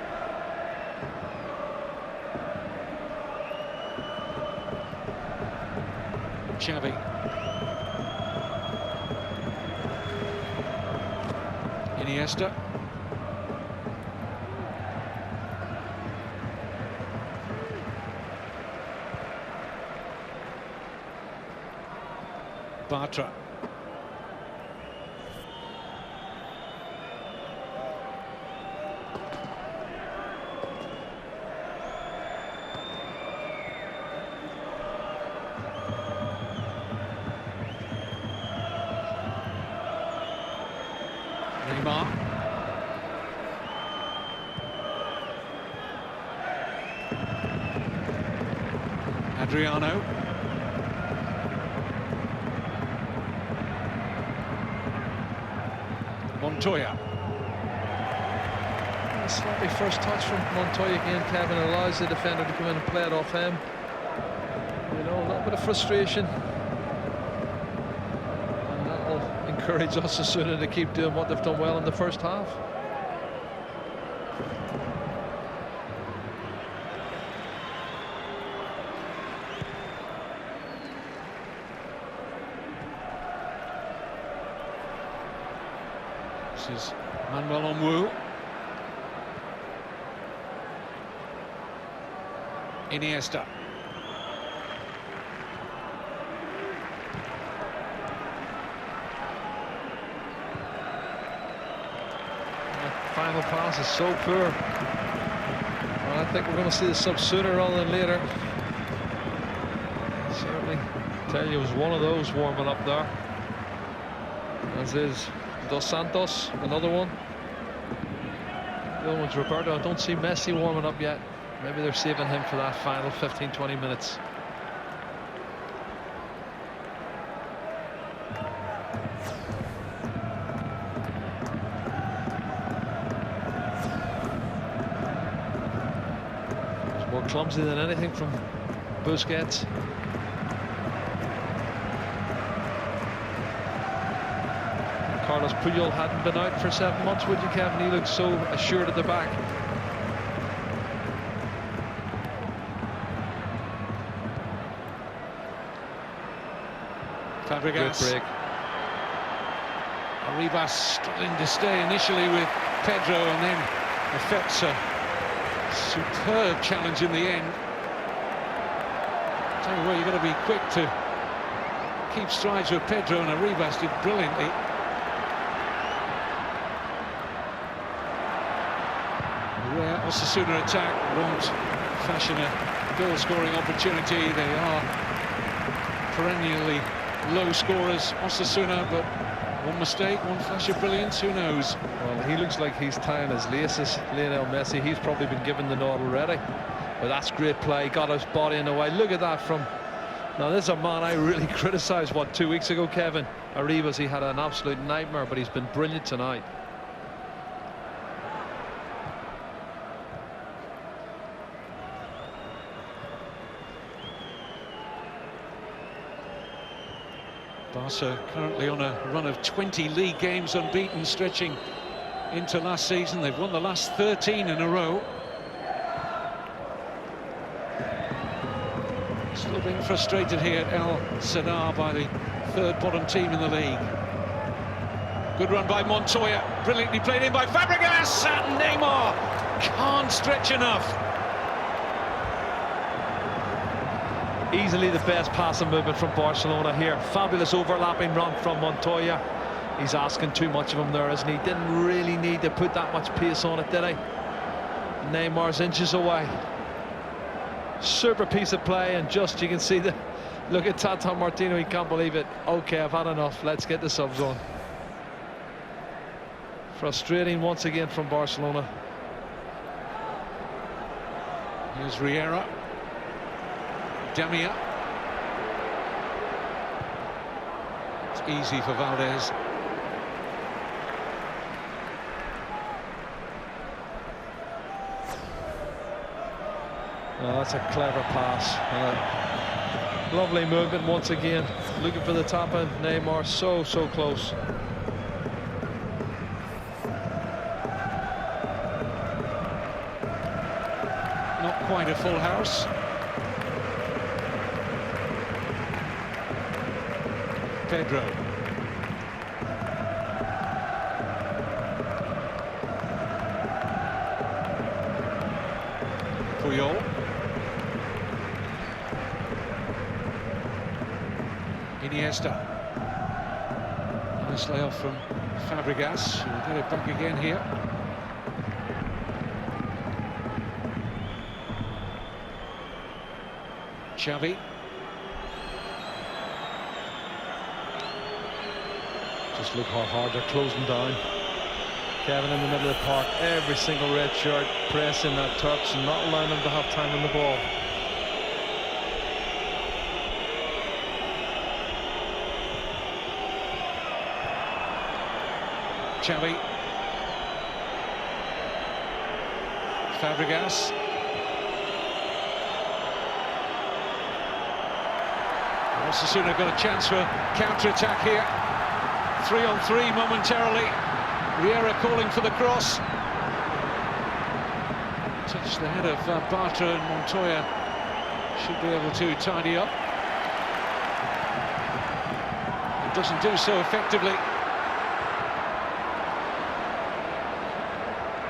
Xavi. Iniesta. Bartra. Neymar. Adriano. Montoya. A sloppy first touch from Montoya again, Kevin, allows the defender to come in and play it off him. You know, a little bit of frustration. And that'll encourage Osasuna to keep doing what they've done well in the first half. This is Manuel Onwu. Iniesta. Final pass is so poor. Well, I think we're going to see the sub sooner rather than later. Certainly tell you it was one of those warming up there, as is Dos Santos, another one. The other one's Roberto. I don't see Messi warming up yet. Maybe they're saving him for that final 15-20 minutes. More clumsy than anything from Busquets. Carlos Puyol hadn't been out for 7 months, would you, Kevin? He looked so assured at the back. Fabregas. Good break. Arribas struggling to stay initially with Pedro, and then effects a superb challenge in the end. Tell you what, you've got to be quick to keep strides with Pedro, and Arribas did brilliantly. Where Osasuna attack won't fashion a goal-scoring opportunity. They are perennially low scorers, Osasuna, but one mistake, one flash of brilliance, who knows? Well, he looks like he's tying his laces, Lionel Messi. He's probably been given the nod already. But that's great play, got his body in the way. Look at that from... Now, this is a man I really criticised, 2 weeks ago, Kevin? Arribas, he had an absolute nightmare, but he's been brilliant tonight. Barca currently on a run of 20 league games unbeaten, stretching into last season. They've won the last 13 in a row. Still being frustrated here at El Sadar by the third bottom team in the league. Good run by Montoya, brilliantly played in by Fabregas, and Neymar can't stretch enough. Easily the best passing movement from Barcelona here. Fabulous overlapping run from Montoya. He's asking too much of him there, isn't he? Didn't really need to put that much pace on it, did he? Neymar's inches away. Super piece of play, and just you can see the look at Tata Martino. He can't believe it. Okay, I've had enough. Let's get the subs on. Frustrating once again from Barcelona. Here's Riera. Damia. It's easy for Valdez. Oh, that's a clever pass. Lovely movement once again. Looking for the top end. Neymar so close. Not quite a full house. Pedro. Puyol. Iniesta. Nice layoff from Fabregas. We'll get it back again here. Xavi. Just look how hard they're closing down. Kevin in the middle of the park, every single red shirt pressing that touch and not allowing them to have time on the ball. Xavi. Fabregas. Osasuna got a chance for counter-attack here. 3-on-3 momentarily. Riera calling for the cross. Touched the head of Bartra, and Montoya should be able to tidy up. It doesn't do so effectively.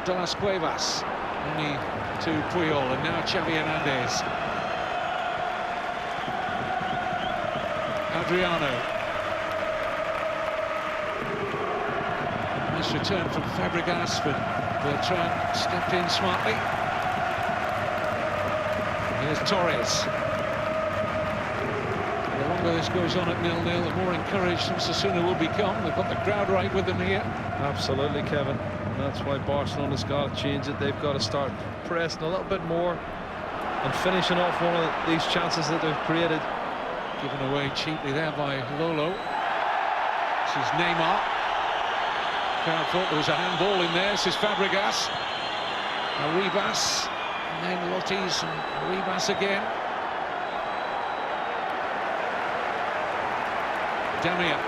De las Cuevas, only to Puyol, and now Xavi Hernandez. Adriano. Nice return from Fabregas, but Bertrand stepped in smartly. Here's Torres. The longer this goes on at 0-0, the more encouraged Osasuna will become. They've got the crowd right with them here. Absolutely, Kevin. And that's why Barcelona's got to change it. They've got to start pressing a little bit more and finishing off one of these chances that they've created. Given away cheaply there by Lolo. This is Neymar. Crowd thought there was a handball in there. This is Fabregas. Arribas. And then Lottis and Arribas again. Damia.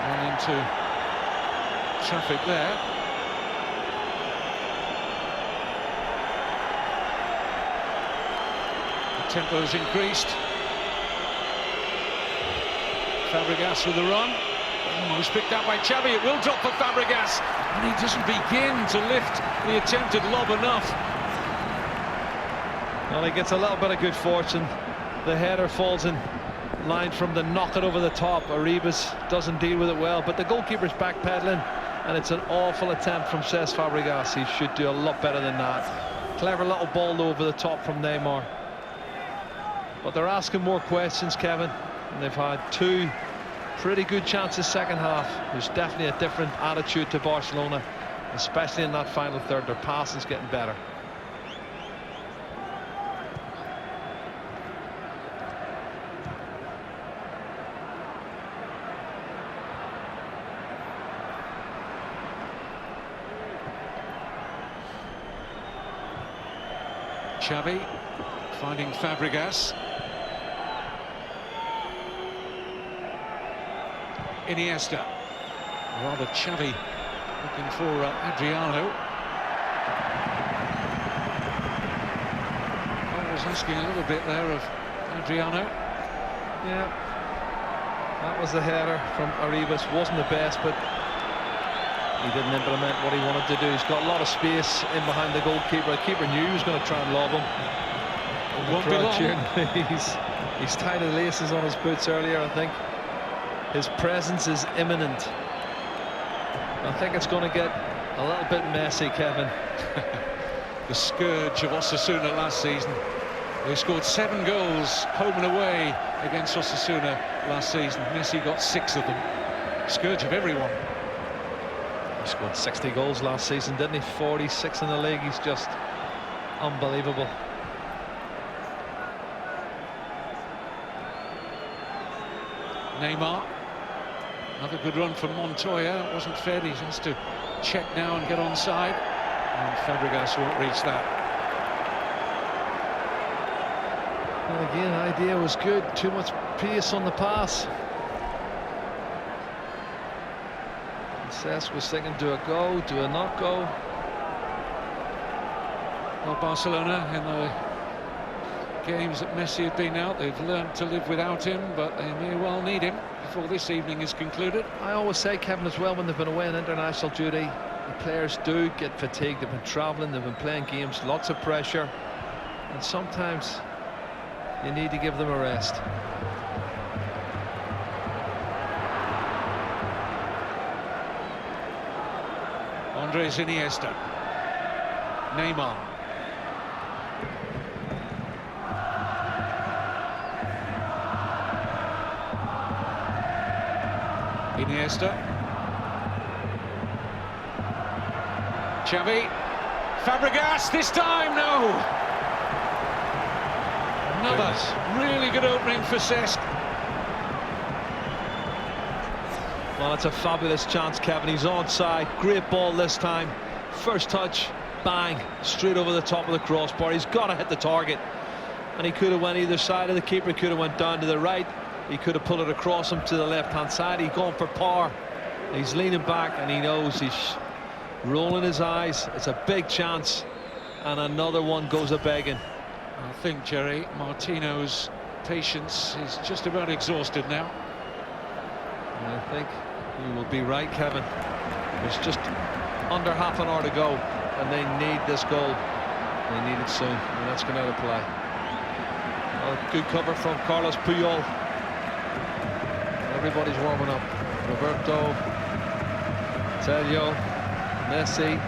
Run into traffic there. The tempo's increased. Fabregas with the run. Almost picked out by Xavi. It will drop for Fabregas. And he doesn't begin to lift the attempted lob enough. Well, he gets a little bit of good fortune. The header falls in line from the knock it over the top. Arribas doesn't deal with it well, but the goalkeeper's backpedaling, and it's an awful attempt from Cesc Fabregas. He should do a lot better than that. Clever little ball over the top from Neymar. But they're asking more questions, Kevin, and they've had two pretty good chances second half. There's definitely a different attitude to Barcelona, especially in that final third. Their passing's getting better. Xavi finding Fabregas. Iniesta. Rather Xavi looking for Adriano. I was asking a little bit there of Adriano. Yeah, that was the header from Arribas. Wasn't the best, but he didn't implement what he wanted to do. He's got a lot of space in behind the goalkeeper. The keeper knew he was going to try and lob him. Won't be long. He's tied the laces on his boots earlier, I think. His presence is imminent. I think it's going to get a little bit messy, Kevin. The scourge of Osasuna last season. They scored 7 goals home and away against Osasuna last season. Messi got 6 of them. Scourge of everyone. He scored 60 goals last season, didn't he? 46 in the league. He's just unbelievable. Neymar. Another good run from Montoya. It wasn't fair. He has to check now and get onside. And Fabregas won't reach that. Well, again, idea was good. Too much pace on the pass. Cesc was thinking, do a go, do a not go? Well, Barcelona, in the games that Messi had been out, they've learned to live without him, but they may well need him before this evening is concluded. I always say, Kevin, as well, when they've been away on international duty, the players do get fatigued. They've been travelling, they've been playing games, lots of pressure, and sometimes you need to give them a rest. Andres Iniesta. Neymar. Iniesta. Xavi. Fabregas, this time, no! Another really good opening for Cesc. Well, it's a fabulous chance, Kevin. He's onside. Great ball this time. First touch, bang, straight over the top of the crossbar. He's got to hit the target. And he could have went either side of the keeper. He could have went down to the right. He could have pulled it across him to the left-hand side. He's gone for power. He's leaning back, and he knows he's rolling his eyes. It's a big chance. And another one goes a-begging. I think, Jerry, Martino's patience is just about exhausted now. And I think you will be right, Kevin. There's just under half an hour to go, and they need this goal. They need it soon, and that's going out of play. Well, good cover from Carlos Puyol. Everybody's warming up. Roberto, Tello, Messi,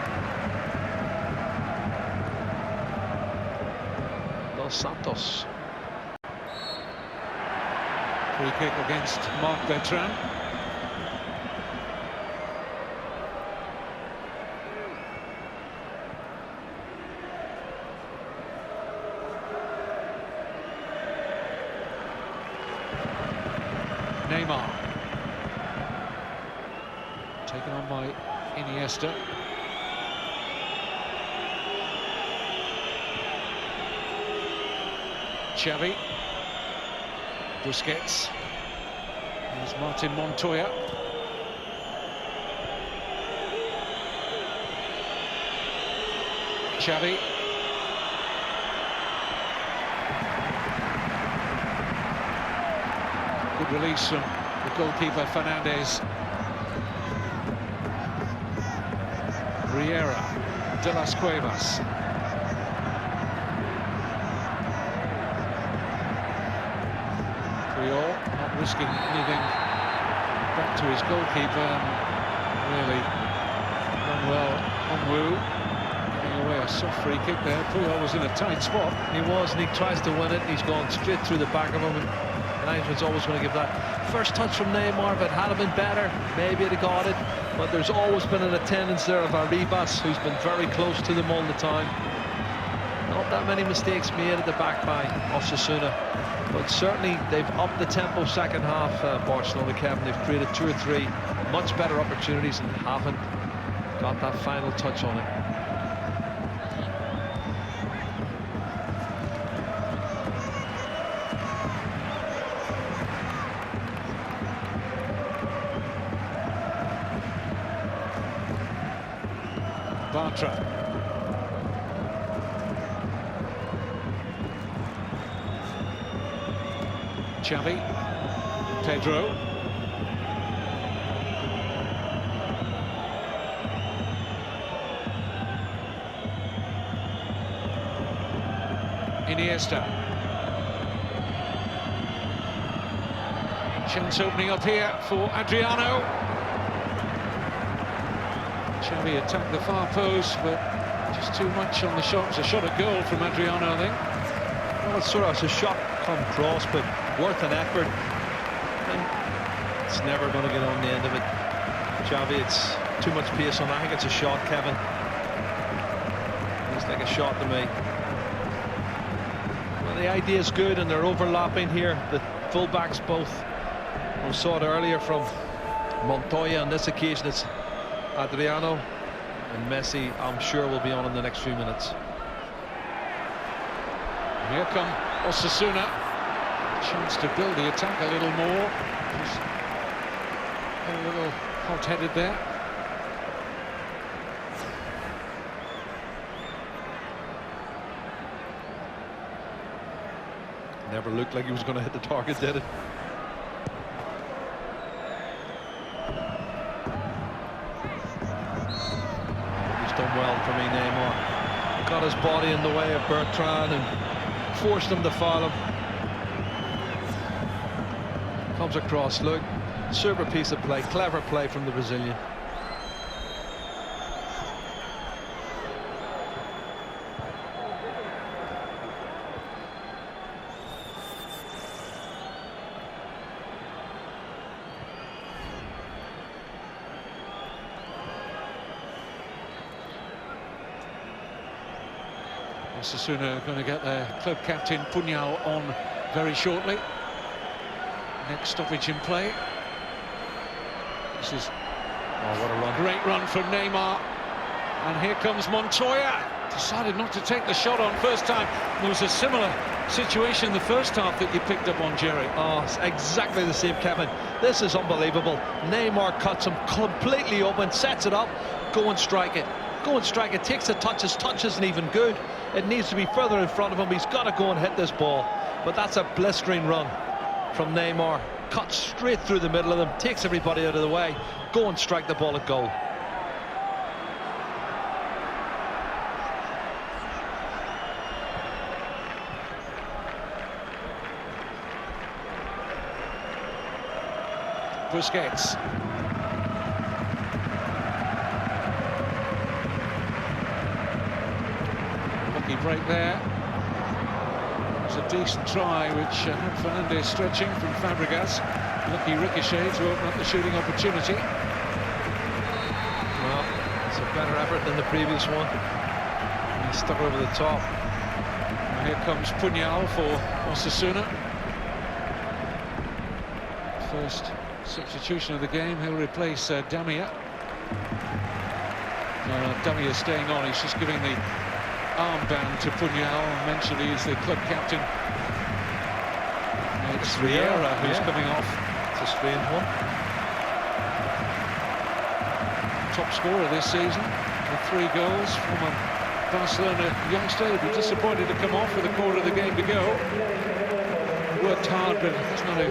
Dos Santos. Free kick against Marc Bertrand. Neymar. Taken on by Iniesta. Xavi. Busquets. There's Martin Montoya. Xavi. Good release from the goalkeeper Fernandez. Riera. De las Cuevas. Not risking anything back to his goalkeeper, and really done well on Wu, giving away a soft free kick there. Puyol was in a tight spot. He was, and he tries to win it. He's gone straight through the back of him, and Linesman's always going to give that. First touch from Neymar, if it had been better, maybe he'd have got it, but there's always been an attendance there of Arribas, who's been very close to them all the time. Not that many mistakes made at the back by Osasuna, but certainly they've upped the tempo second half. Barcelona, Kevin, they've created 2 or 3 much better opportunities and haven't got that final touch on it. Bartra. Xavi. Pedro. Iniesta. Chance opening up here for Adriano. Xavi attacked the far post, but just too much on the shot. It's a shot at goal from Adriano, I think. Well, it's a shot come cross, but worth an effort. And it's never going to get on the end of it. Xavi, it's too much pace on that. I think it's a shot, Kevin. Looks like a shot to me. Well, the idea is good, and they're overlapping here. The fullbacks both. We saw it earlier from Montoya. On this occasion, it's Adriano, and Messi, I'm sure, will be on in the next few minutes. Here come Osasuna. Chance to build the attack a little more. He's a little hot-headed there. Never looked like he was going to hit the target, did it? He's done well for me, Neymar. Got his body in the way of Bertrand and forced him to foul him. Comes across, look, super piece of play, clever play from the Brazilian. Osasuna are going to get their club captain Puñal on very shortly. Next stoppage in play. This is what a run. Great run from Neymar. And here comes Montoya. Decided not to take the shot on first time. There was a similar situation in the first half that you picked up on, Jerry. Oh, it's exactly the same, Kevin. This is unbelievable. Neymar cuts him completely open, sets it up, go and strike it. Go and strike it, takes the touches, touch isn't even good. It needs to be further in front of him. He's got to go and hit this ball. But that's a blistering run from Neymar. Cuts straight through the middle of them, takes everybody out of the way. Go and strike the ball at goal. Busquets. Lucky break there. It was a decent try, which had Fernandez stretching from Fabregas. Lucky ricochet to open up the shooting opportunity. Well, it's a better effort than the previous one. He stuck over the top. And here comes Puñal for Osasuna. First substitution of the game. He'll replace Damia. Damia staying on. He's just giving the armband to Puñal. I mentioned he's the club captain. It's Riera who's coming off. It's a strange one. Top scorer this season with 3 goals from a Barcelona youngster. He'd be disappointed to come off with a quarter of the game to go. Worked hard, but it's not a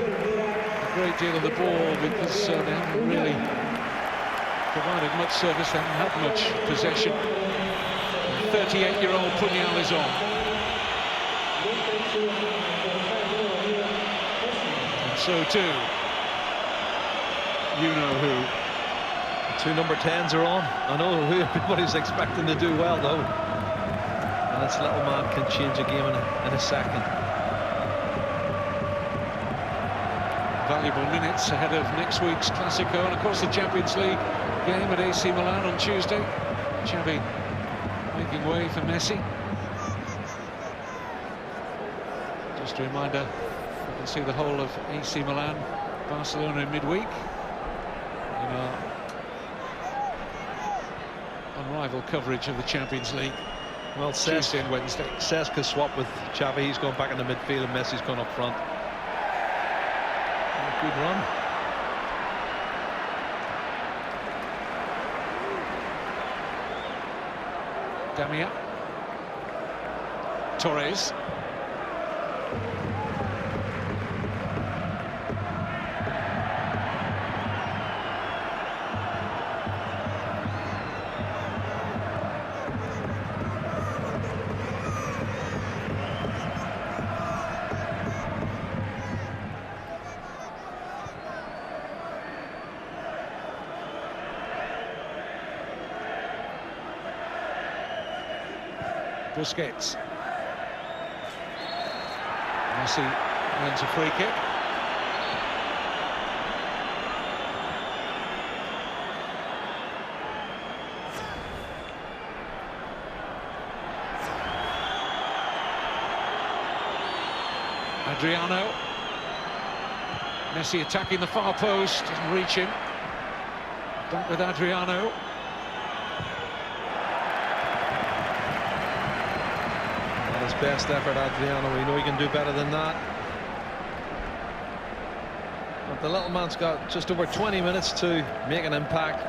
great deal of the ball because they haven't really provided much service, they haven't had much possession. 38-year-old Puñal is on. And so too, you know who. The 2 number 10s are on. I know who everybody's expecting to do well though. And this little man can change a game in a second. Valuable minutes ahead of next week's Classico, and of course the Champions League game at AC Milan on Tuesday. Xavi making way for Messi. Just a reminder, you can see the whole of AC Milan, Barcelona in midweek in our unrivaled coverage of the Champions League. Well, Tuesday and Wednesday. Cesc swapped with Xavi. He's gone back in the midfield and Messi's gone up front. Good run. Damia. Torres. Busquets. Messi earns a free kick. Adriano. Messi attacking the far post, doesn't reach him. Back with Adriano. Not his best effort, Adriano. We know he can do better than that. But the little man's got just over 20 minutes to make an impact.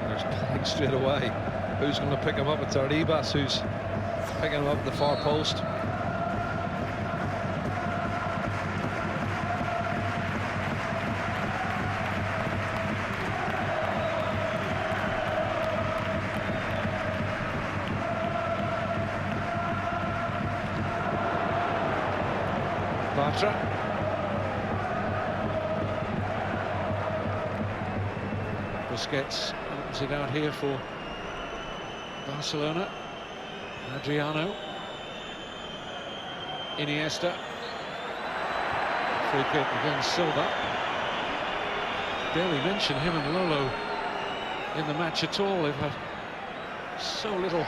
There's playing straight away. Who's going to pick him up? It's Arribas who's picking him up at the far post. Busquets opens it out here for Barcelona. Adriano. Iniesta. Free kick against Silva. Barely mention him and Lolo in the match at all. They've had so little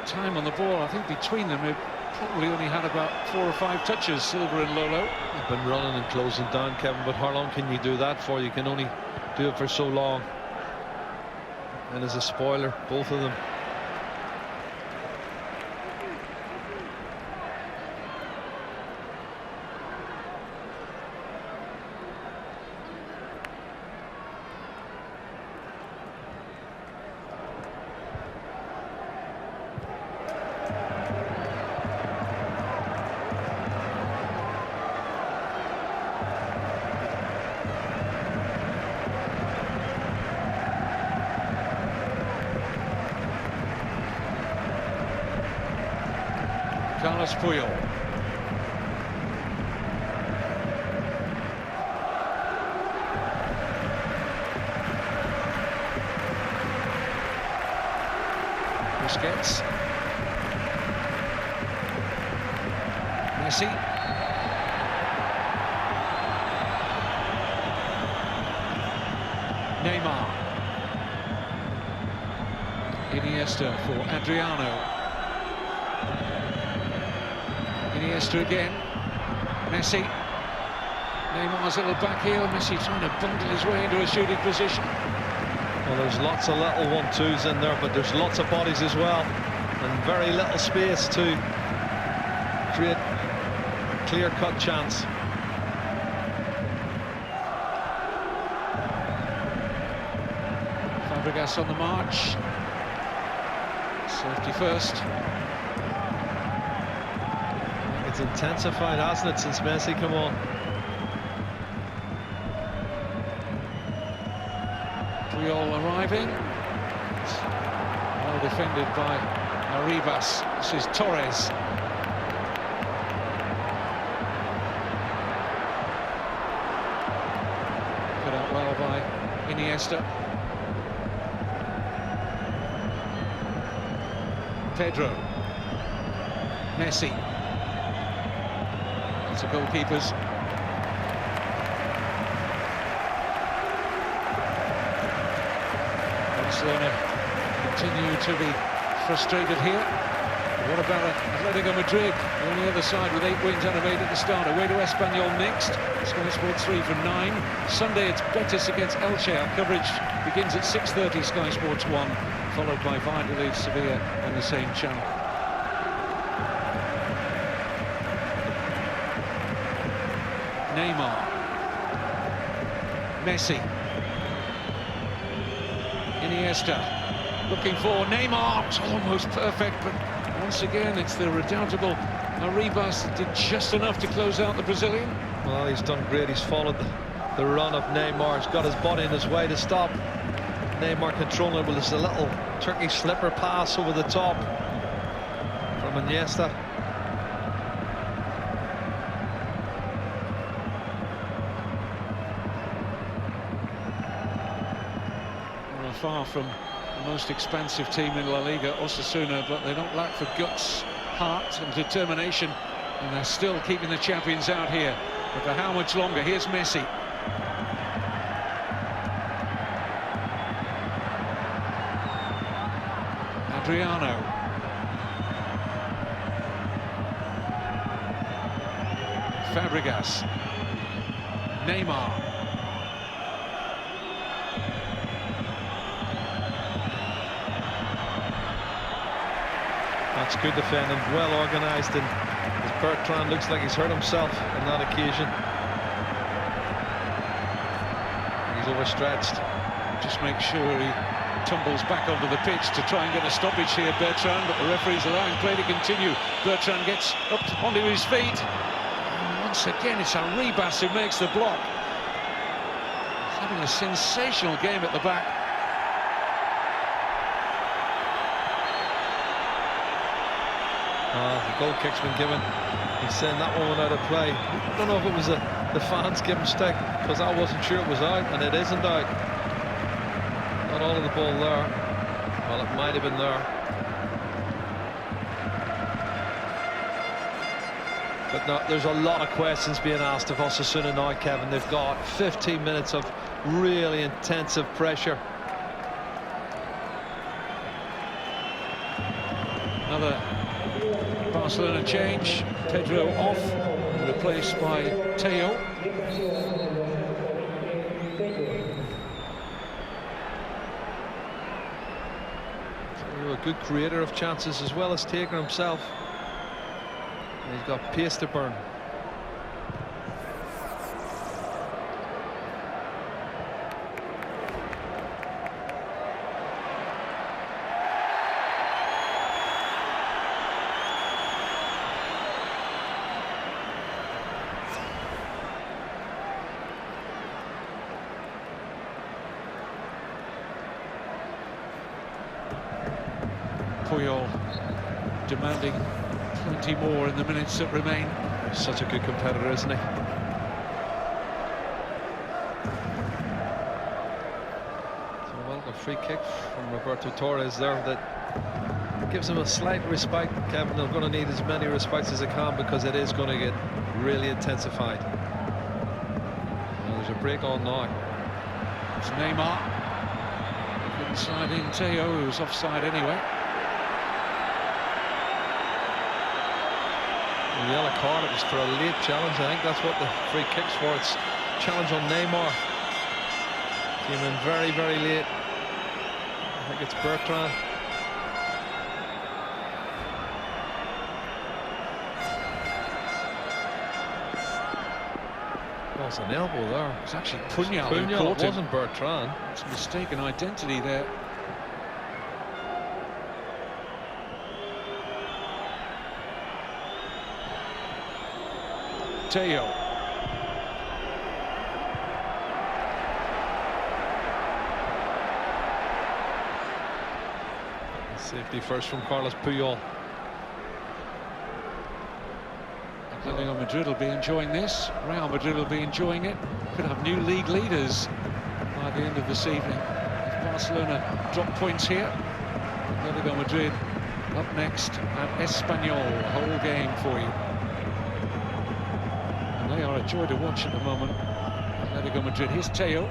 time on the ball. I think between them they've probably only had about 4 or 5 touches, Silva and Lolo. They've been running and closing down, Kevin, but how long can you do that for? You can only do it for so long. And as a spoiler, both of them. Carlos Puyol. Busquets. Messi. Neymar. Iniesta for Adriano. Iniesta again. Messi. Neymar's little back heel. Messi trying to bundle his way into a shooting position. Well, there's lots of little 1-2s in there, but there's lots of bodies as well, and very little space to create a clear-cut chance. Fabregas on the march. Safety first. It's intensified, hasn't it, since Messi come on? Puyol arriving. Well defended by Arribas. This is Torres. Put out well by Iniesta. Pedro. Messi. It's the goalkeepers. Barcelona continue to be frustrated here. What about Atletico Madrid on the other side with 8 wins out of 8 at the start? Away to Espanyol next. Sky Sports 3 from 9. Sunday it's Betis against Elche. Our coverage begins at 6:30, Sky Sports 1, followed by Valladolid, Sevilla on the same channel. Neymar. Messi. Iniesta. Looking for Neymar. It's almost perfect, but once again it's the redoubtable Arribas that did just enough to close out the Brazilian. Well, he's done great. He's followed the run of Neymar. He's got his body in his way to stop Neymar controlling it. Well, there's a little Turkish slipper pass over the top from Iniesta. Far from the most expensive team in La Liga, Osasuna, but they don't lack for guts, heart and determination, and they're still keeping the champions out here. But for how much longer? Here's Messi. Adriano. Fabregas. Neymar. That's good defending, well organised, and as Bertrand looks like he's hurt himself on that occasion. He's overstretched. Just make sure he tumbles back onto the pitch to try and get a stoppage here, Bertrand, but the referee's allowing play to continue. Bertrand gets up onto his feet. And once again, it's Arribas who makes the block. He's having a sensational game at the back. The goal kick's been given. He's saying that one went out of play. I don't know if it was the fans give him stick, because I wasn't sure it was out, and it isn't out. Not all of the ball there. Well, it might have been there. But no, there's a lot of questions being asked of Osasuna now, Kevin. They've got 15 minutes of really intensive pressure. Another Barcelona change. Pedro off, replaced by Teo. A good creator of chances as well as taker himself. And he's got pace to burn. Puyol demanding plenty more in the minutes that remain. Such a good competitor, isn't he? So, well, a free kick from Roberto Torres there that gives him a slight respite. Kevin, they're going to need as many respects as they can, because it is going to get really intensified. Well, there's a break on now. It's Neymar. Inside in Teo, who's offside anyway. The yellow card, it was for a late challenge. I think that's what the free kick's for. It's challenge on Neymar. Came in very, very late. I think it's Bertrand. Well, it's an elbow there. It's actually Puyol who caught it him. wasn't Bertrand. It's a mistaken identity there. Teo. Safety first from Carlos Puyol. Atletico Madrid will be enjoying this. Real Madrid will be enjoying it. Could have new league leaders by the end of this evening. If Barcelona drop points here, Atletico Madrid up next at Espanyol. A whole game for you. They are a joy to watch at the moment. Atletico Madrid. Here's Teo.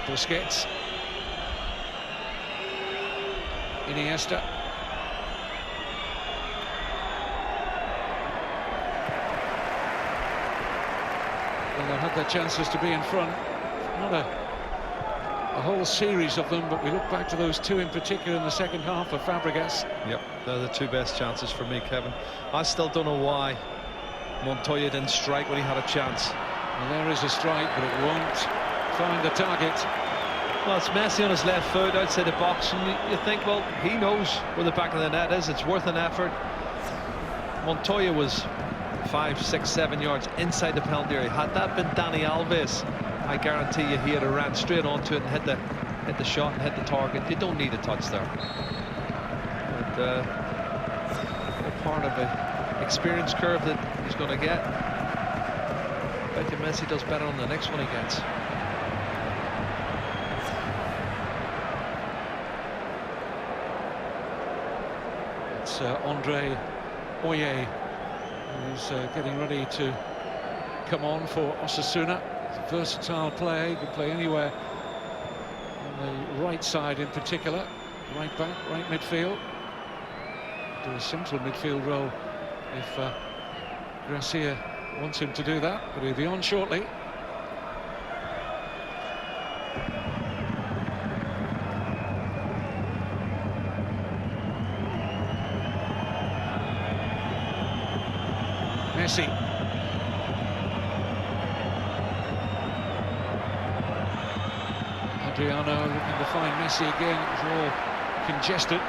Busquets. Iniesta. Well, they've had their chances to be in front. Not a whole series of them, but we look back to those two in particular in the second half for Fabregas. Yep, they're the two best chances for me, Kevin. I still don't know why Montoya didn't strike when he had a chance. Well, there is a strike, but it won't find the target. Well, it's Messi on his left foot outside the box, and you think, well, he knows where the back of the net is. It's worth an effort. Montoya was 5, 6, 7 yards inside the penalty area. Had that been Dani Alves, I guarantee you he'd have ran straight onto it and hit the shot and hit the target. You don't need a touch there. But all part of an experience curve that he's going to get. I bet you Messi does better on the next one he gets. It's Andre Oye, who's getting ready to come on for Osasuna. He's a versatile player, he can play anywhere on the right side in particular, right back, right midfield. Do a central midfield role if Gracia wants him to do that, but he'll be on shortly. Messi. Adriano looking to find Messi again. It was all congested.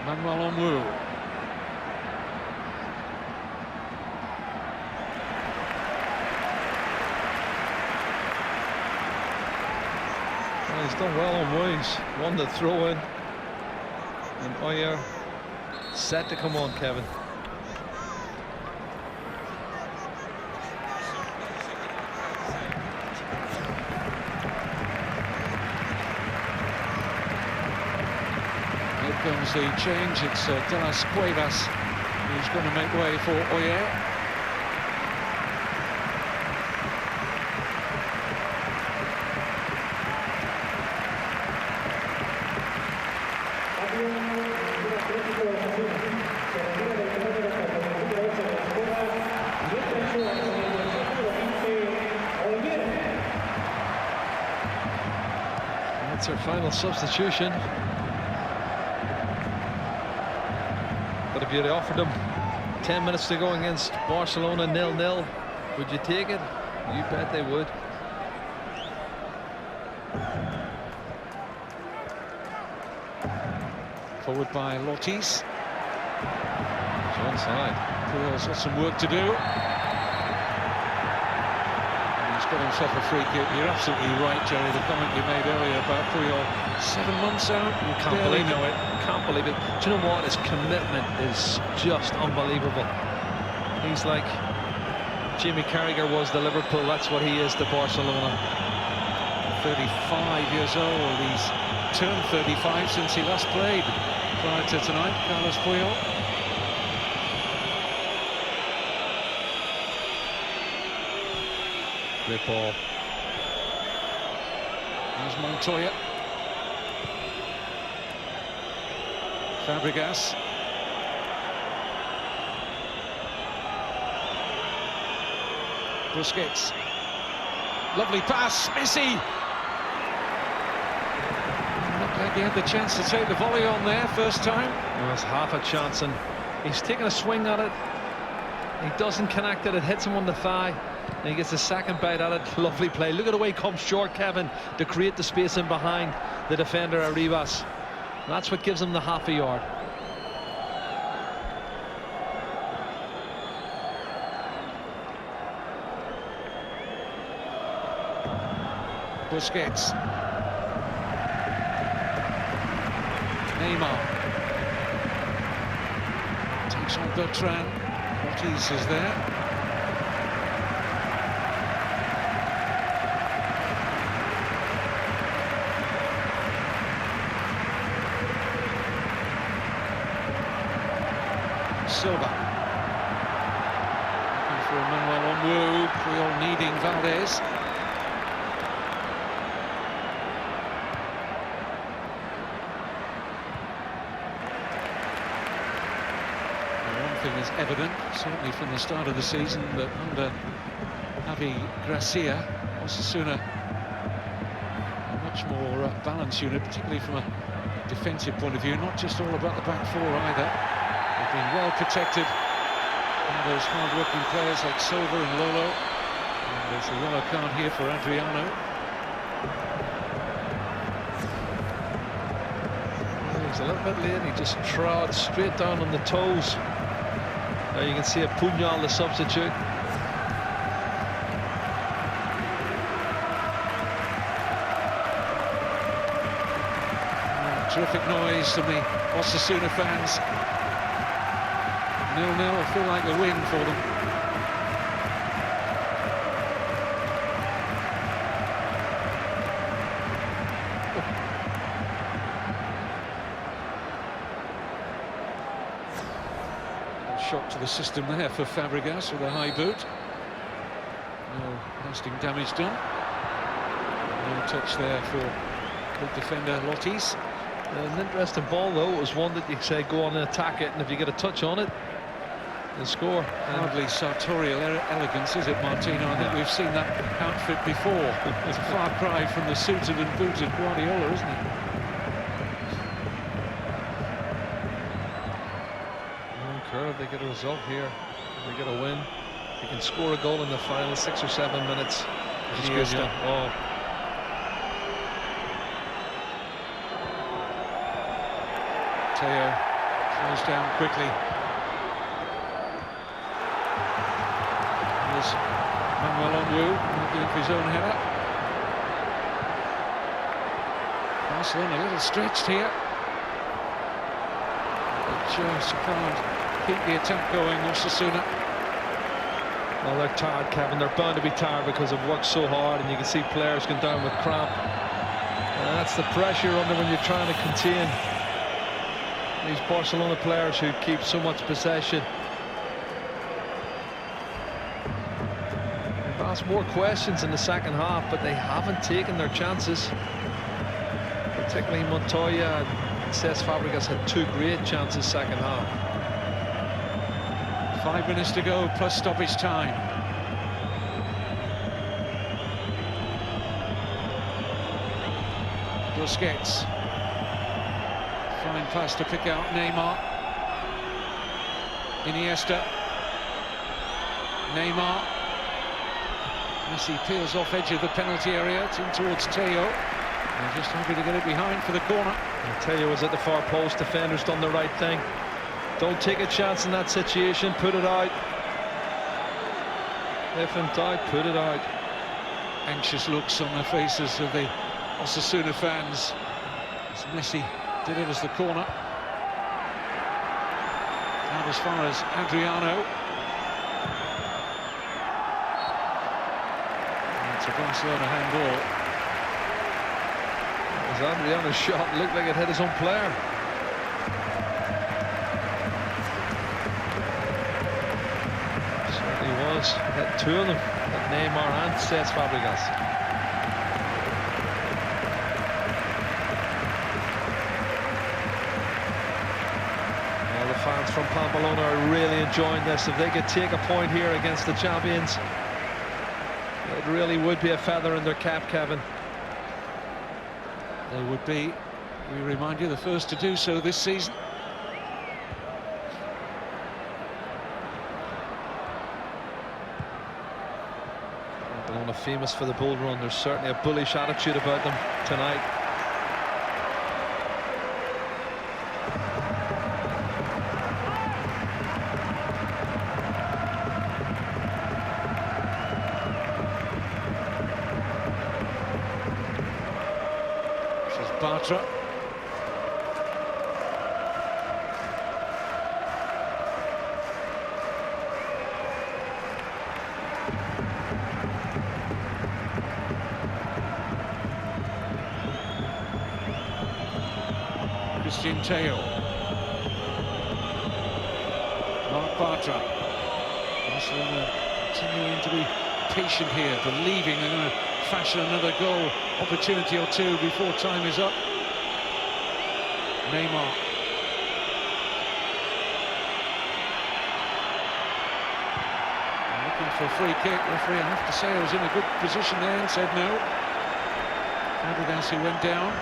Manuel Onwu. Well, he's done well on Wings. Won the throw in. And Oyer set to come on, Kevin. Here comes the change. It's De Las Cuevas who's going to make way for Oyer. That's our final substitution. But if you'd offered them 10 minutes to go against Barcelona 0-0, would you take it? You bet they would. Forward by Lotis. He's onside. Puyol's got some work to do. And he's got himself a free kick. You're absolutely right, Jerry, the comment you made earlier about Puyol. 7 months out. You can't barely believe it. Can't believe it. Do you know what? His commitment is just unbelievable. He's like Jamie Carragher was to Liverpool. That's what he is to Barcelona. 35 years old. He's turned 35 since he last played. Prior to tonight, Carlos Puyol. Great ball. There's Montoya. Fabregas. Busquets. Lovely pass. Messi. Looked like he had the chance to take the volley on there first time. Well, it's half a chance, and he's taking a swing at it. He doesn't connect it. It hits him on the thigh. And he gets a second bite at it. Lovely play. Look at the way he comes short, Kevin, to create the space in behind the defender, Arribas. That's what gives him the half a yard. Busquets. Neymar. Takes on Bertrand. Ortiz is there. Silva. Looking for Manuel Onwu. Puyol needing Valdez. Thing is evident, certainly from the start of the season, that under Xavi Gracia, Osasuna a much more balanced unit, particularly from a defensive point of view, not just all about the back four either. They've been well protected by those hard-working players like Silva and Lolo. And there's a yellow card here for Adriano. He was a little bit late. He just trod straight down on the toes. Now you can see a Puñal, the substitute. Terrific noise from the Osasuna fans. 0-0, I feel like a win for them. shock to the system there for Fabregas with a high boot. No lasting damage done. No touch there for good defender Lottis. An interesting ball though. It was one that you say go on and attack it, and if you get a touch on it, you'll score. Hardly sartorial elegance, is it, Martino? I think we've seen that outfit before. It's a far cry from the suited and booted Guardiola, isn't it? Curve, they get a result here. They get a win. They can score a goal in the final 6 or 7 minutes. Iniesta. Oh. Teo slows down quickly. Here's Manuel Onwu looking for his own header. Barcelona a little stretched here. But just can't keep the attack going, Osasuna. Well, they're tired, Kevin. They're bound to be tired because they've worked so hard, and you can see players going down with cramp. And that's the pressure under when you're trying to contain these Barcelona players who keep so much possession. They've asked more questions in the second half, but they haven't taken their chances. Particularly Montoya and Cesc Fabregas had 2 great chances second half. 5 minutes to go, plus stoppage time. Busquets. Fine pass to pick out Neymar. Iniesta. Neymar. Messi peels off edge of the penalty area, it's in towards Teo. They're just happy to get it behind for the corner. And Teo was at the far post. Defender's done the right thing. Don't take a chance in that situation. Put it out. If in doubt, put it out. Anxious looks on the faces of the Osasuna fans as Messi delivers the corner. Out as far as Adriano. And it's a Barcelona handball. As Adriano's shot looked like it hit his own player. Hit 2 of them, Neymar and Cesc Fabregas. Well, the fans from Pamplona are really enjoying this. If they could take a point here against the champions, it really would be a feather in their cap, Kevin. They would be, we remind you, the first to do so this season. Barcelona famous for the bull run. There's certainly a bullish attitude about them tonight. This is Bartra. Teo. Mark Bartra. Barcelona continuing to be patient here, believing they're going to fashion another goal opportunity or 2 before time is up. Neymar. Looking for a free kick. Referee, I have to say, I was in a good position there and said no. Fabregas who went down.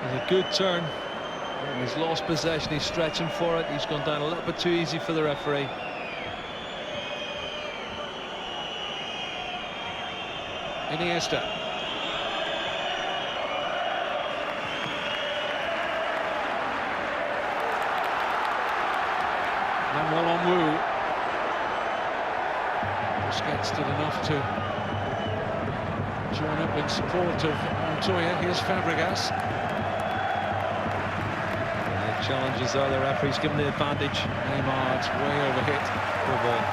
It's a good turn. He's lost possession, he's stretching for it. He's gone down a little bit too easy for the referee. Iniesta. Manuel Onwu. Busquets did enough to join up in support of Montoya. Here's Fabregas. Challenges there, the referee's given the advantage. Neymar, it's way overhit. Poor ball.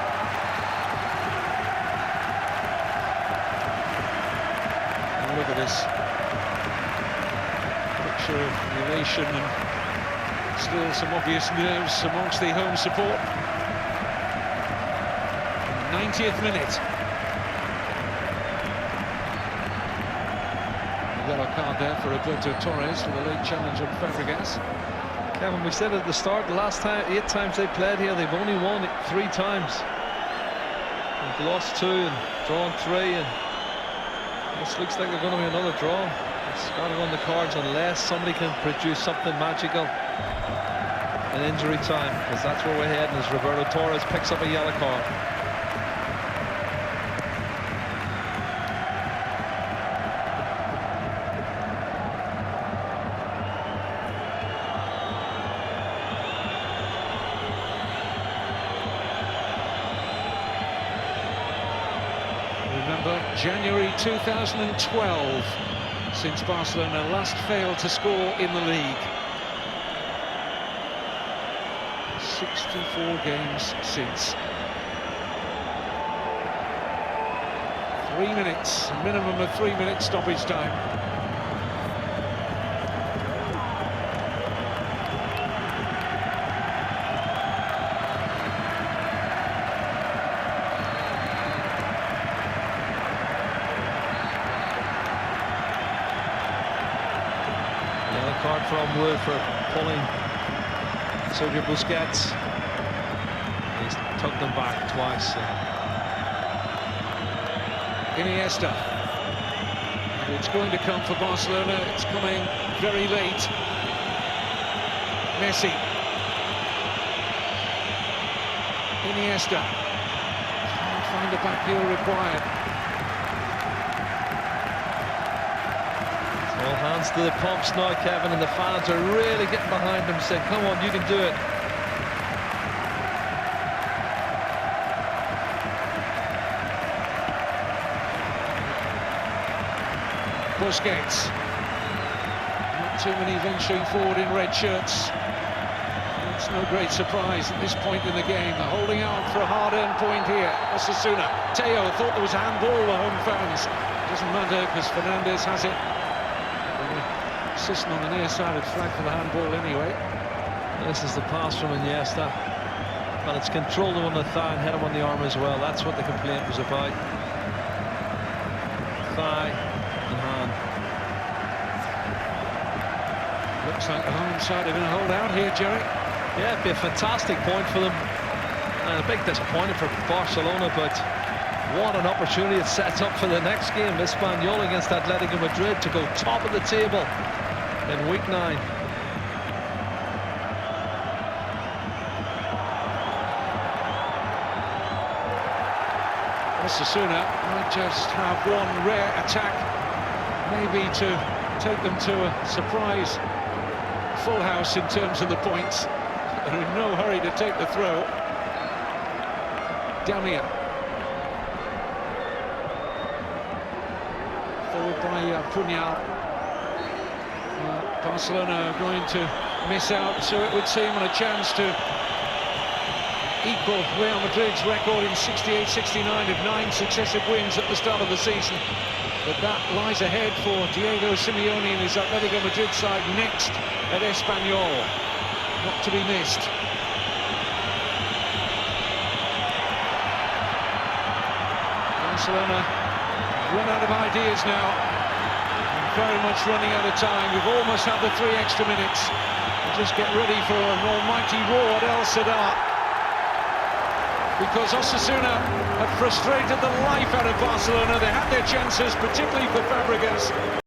And look at this picture of elation and Still some obvious nerves amongst the home support. 90th minute. A yellow card there for Roberto Torres for the late challenge on Fabregas. Kevin, we said at the start, the last 8 times they played here, they've only won it 3 times. They've lost 2 and drawn 3, and this looks like they're going to be another draw. It's got to run the cards unless somebody can produce something magical in injury time, because that's where we're heading as Roberto Torres picks up a yellow card. Remember, January 2012, since Barcelona last failed to score in the league. 64 games since. 3 minutes, a minimum of 3 minutes stoppage time. Yellow card from Wood for pulling Sergio Busquets. He's tugged them back twice. Iniesta. It's going to come for Barcelona. It's coming very late. Messi. Iniesta. Can't find the back heel required. All hands to the pumps now, Kevin, and the fans are really getting behind him, saying, come on, you can do it. Busquets. Not too many venturing forward in red shirts. It's no great surprise at this point in the game. They're holding out for a hard-earned point here. Osasuna. Teo thought there was a handball, the home fans. Doesn't matter because Fernandez has it. Insisting on the near side, flag for the handball anyway. This is the pass from Iniesta. Well, it's controlled him on the thigh and hit him on the arm as well. That's what the complaint was about. Thigh and hand. Looks like the home side are going to hold out here, Jerry. Yeah, it'd be a fantastic point for them. And a big disappointment for Barcelona, but what an opportunity it sets up for the next game. Espanyol against Atletico Madrid to go top of the table in week 9. Osasuna might just have one rare attack, maybe to take them to a surprise full house in terms of the points. They're in no hurry to take the throw. Damia. Forward by Puñal. Barcelona are going to miss out, so it would seem, on a chance to equal Real Madrid's record in 68-69 of 9 successive wins at the start of the season. But that lies ahead for Diego Simeone and his Atletico Madrid side next at Espanyol. Not to be missed. Barcelona run out of ideas now. And very much running out of time. We've almost had the 3 extra minutes. We'll just get ready for an almighty roar at El Sadar. Because Osasuna have frustrated the life out of Barcelona. They had their chances, particularly for Fabregas.